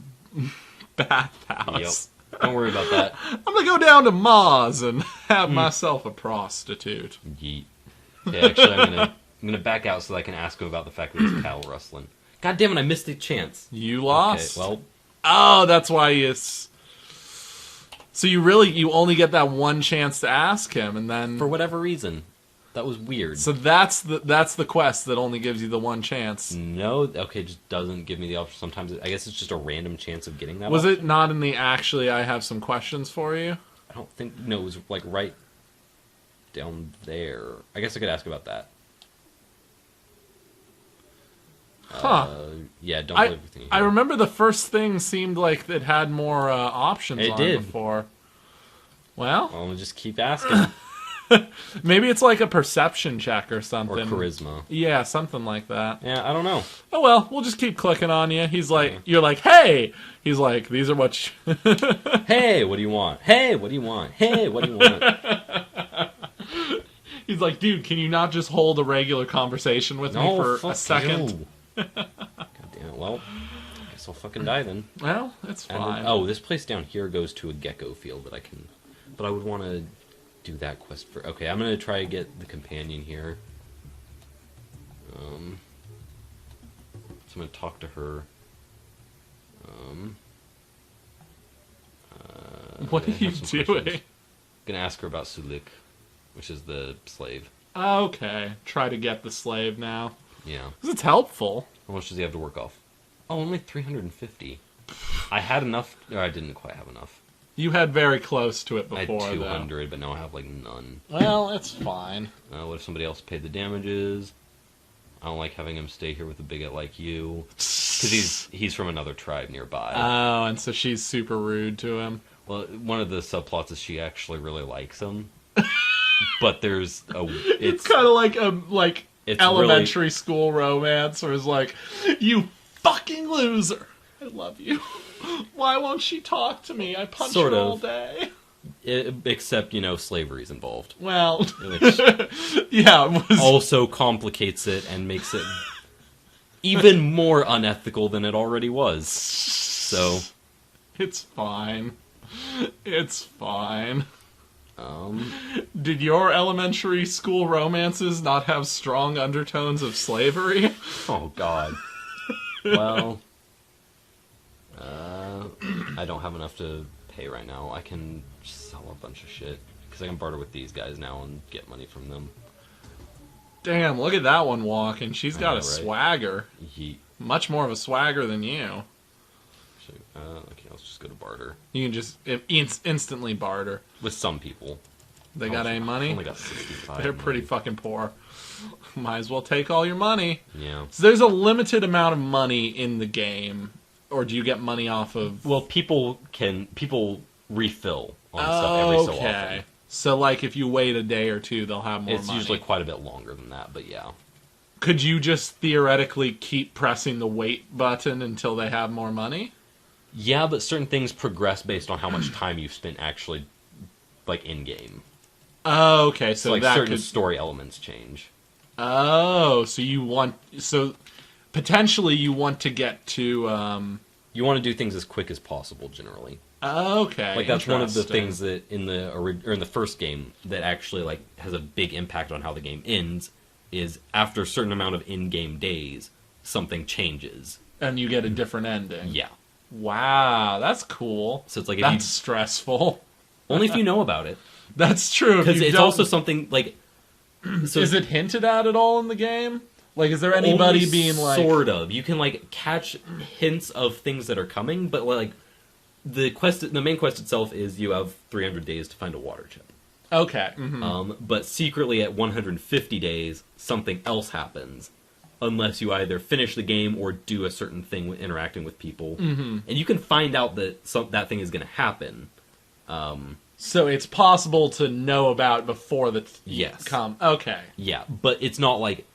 bathhouse.
Yep. Don't worry about that.
I'm gonna go down to Ma's and have myself a prostitute.
Yeet. Okay, actually, I'm gonna back out so that I can ask him about the fact that he's cow rustling. God damn it! I missed a chance.
You lost.
Okay, well.
Oh, that's why you. So you only get that one chance to ask him, and then
for whatever reason, that was weird.
So that's the quest that only gives you the one chance.
No, okay, just doesn't give me the option. Sometimes I guess it's just a random chance of getting that.
Was it not in the actually? I have some questions for you.
I don't think. No, it was like right down there. I guess I could ask about that.
Huh.
Yeah, don't believe everything.
I remember the first thing seemed like it had more options on it before. Well,
I'll just keep asking.
Maybe it's like a perception check or something.
Or charisma.
Yeah, something like that.
Yeah, I don't know.
Oh well, we'll just keep clicking on you. He's like, you're like, hey! He's like, these are what
Hey, what do you want? Hey, what do you want? Hey, what do you want?
He's like, dude, can you not just hold a regular conversation with me for a second?
God damn it. Well, I guess I'll fucking die then.
Well, it's fine.
Oh, this place down here goes to a gecko field that I can... But I would want to do that quest for... Okay, I'm going to try to get the companion here. So I'm going to talk to her.
What are you doing?
I'm going to ask her about Sulik, which is the slave.
Okay, try to get the slave now.
Yeah.
Because it's helpful.
How much does he have to work off? Oh, only 350. I had enough... Or I didn't quite have enough.
You had very close to it before,
I had 200, but now I have, like, none.
Well, it's fine.
What if somebody else paid the damages? I don't like having him stay here with a bigot like you. Because he's from another tribe nearby.
Oh, and so she's super rude to him.
Well, one of the subplots is she actually really likes him. But there's a...
It's kind of like a elementary school romance where it's like, you fucking loser. I love you. Why won't she talk to me? I punch her all day.
Except, slavery's involved.
Well,
which
yeah, it was...
also complicates it and makes it even more unethical than it already was. So...
It's fine. It's fine. Did your elementary school romances not have strong undertones of slavery?
Oh, God. Well, I don't have enough to pay right now. I can sell a bunch of shit, because I can barter with these guys now and get money from them.
Damn, look at that one walking. She's got a swagger.
Yeet.
Much more of a swagger than you.
Okay, let's just go to barter.
You can just instantly barter.
With some people.
They got any money?
I only got 65
They're pretty fucking poor. Might as well take all your money.
Yeah.
So there's a limited amount of money in the game. Or do you get money off of...
Well, people refill on stuff every so often.
So, like, if you wait a day or two, they'll have more money.
It's usually quite a bit longer than that, but yeah.
Could you just theoretically keep pressing the wait button until they have more money?
Yeah, but certain things progress based on how much time you've spent actually, like, in-game.
Oh, okay, so
like,
that
certain story elements change.
Oh, so potentially you want to get to...
You want to do things as quick as possible, generally.
Okay,
like, that's one of the things that in the first game that actually, like, has a big impact on how the game ends, is after a certain amount of in-game days, something changes.
And you get a different ending.
Yeah.
Wow, that's cool.
So it's like
that's stressful.
Only if you know about it.
That's true.
Because it's also something like.
So is it hinted at all in the game? Like, is there anybody being like?
Sort of. You can like catch hints of things that are coming, but like the main quest itself is you have 300 days to find a water chip.
Okay. Mm-hmm.
But secretly at 150 days, something else happens. Unless you either finish the game or do a certain thing with interacting with people.
Mm-hmm.
And you can find out that that thing is going to happen.
So it's possible to know about before the
yes.
come. Okay.
Yeah, but it's not like...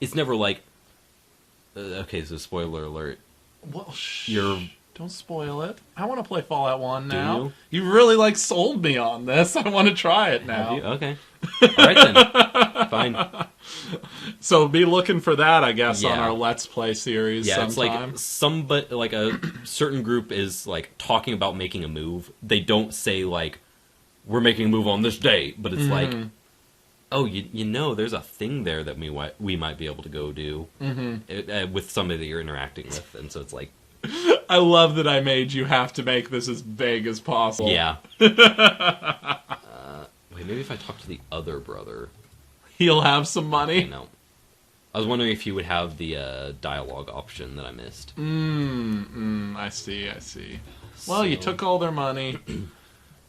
It's never like... okay, so spoiler alert.
Well,
You're...
Don't spoil it. I want to play Fallout 1 now.
Do
you? You really, like, sold me on this. I want to try it now.
Okay. Alright then. Fine.
So be looking for that, I guess, on our Let's Play series sometime.
It's like a certain group is, like, talking about making a move. They don't say, like, we're making a move on this day, but it's like, oh, you know, there's a thing there that we might be able to go do with somebody that you're interacting with, and so it's like...
I love that I made you have to make this as vague as possible.
Yeah. Wait, maybe if I talk to the other brother...
He'll have some money?
No. I was wondering if he would have the dialogue option that I missed.
I see. Well, you took all their money.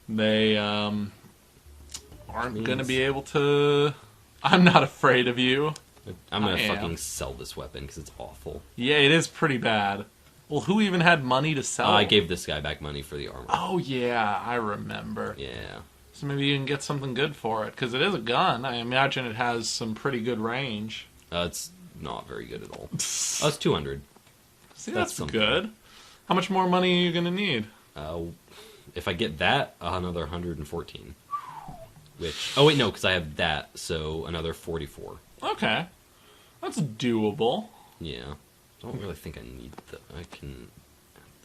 They aren't going to be able to... I'm not afraid of you.
I'm going to fucking sell this weapon because it's awful.
Yeah, it is pretty bad. Well, who even had money to sell?
I gave this guy back money for the armor.
Oh, yeah, I remember.
Yeah.
So maybe you can get something good for it, because it is a gun. I imagine it has some pretty good range.
It's not very good at all. It's 200.
See, that's good. How much more money are you going to need?
If I get that, another 114. Which... Oh, wait, no, because I have that, so another 44.
Okay. That's doable.
Yeah. I don't really think I need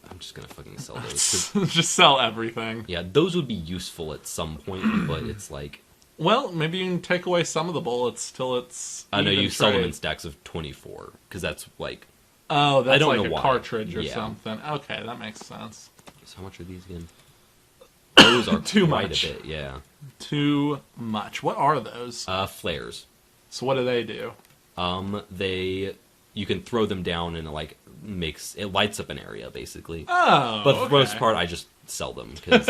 I'm just gonna fucking sell those.
Just sell everything.
Yeah, those would be useful at some point, but it's like...
Well, maybe you can take away some of the bullets till it's
I know you sell them in
trade.
stacks of 24, because that's like...
Oh, that's
I don't
like
know
a
why.
cartridge or
Yeah.
something. Okay, that makes sense.
So how much are these again? Those are
Too
quite
much.
a bit, yeah.
Too much. What are those?
Flares.
So what do they do?
You can throw them down and it lights up an area, basically.
Oh,
But for the most part, I just sell them, because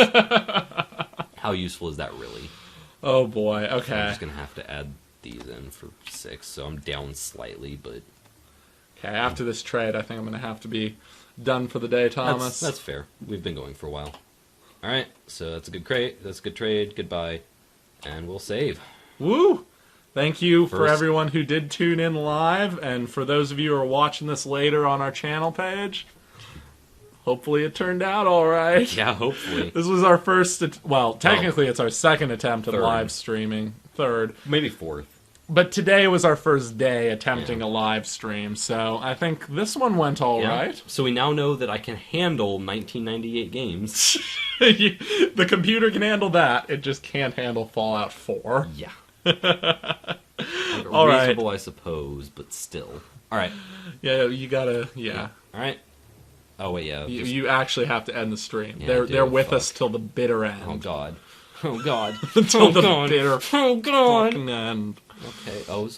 how useful is that really?
Oh boy,
So
okay.
I'm just going to have to add these in for 6, so I'm down slightly, but...
Okay, after this trade, I think I'm going to have to be done for the day, Thomas.
That's fair. We've been going for a while. Alright, so that's a good crate, that's a good trade, goodbye, and we'll save.
Woo! Thank you for
First-
everyone who did tune in live, and for those of you who are watching this later on our channel page, hopefully it turned out all right.
Yeah, hopefully.
This was our first, technically it's our second attempt at
Third.
live streaming. Third.
Maybe 4th.
But today was our first day attempting
Yeah.
a live stream, so I think this one went all right.
So we now know that I can handle 1998 games.
The computer can handle that, it just can't handle Fallout 4.
Yeah.
All right.
Reasonable, I suppose, but still. Alright.
Yeah, you gotta, yeah.
Alright. Oh, wait, yeah. just-
You actually have to end the stream.
Yeah,
they're
dude,
with
fuck.
us till the bitter end.
Oh, God. Oh, God.
Till
Oh,
the
God.
bitter
Oh, God.
fucking end.
Okay. Oh,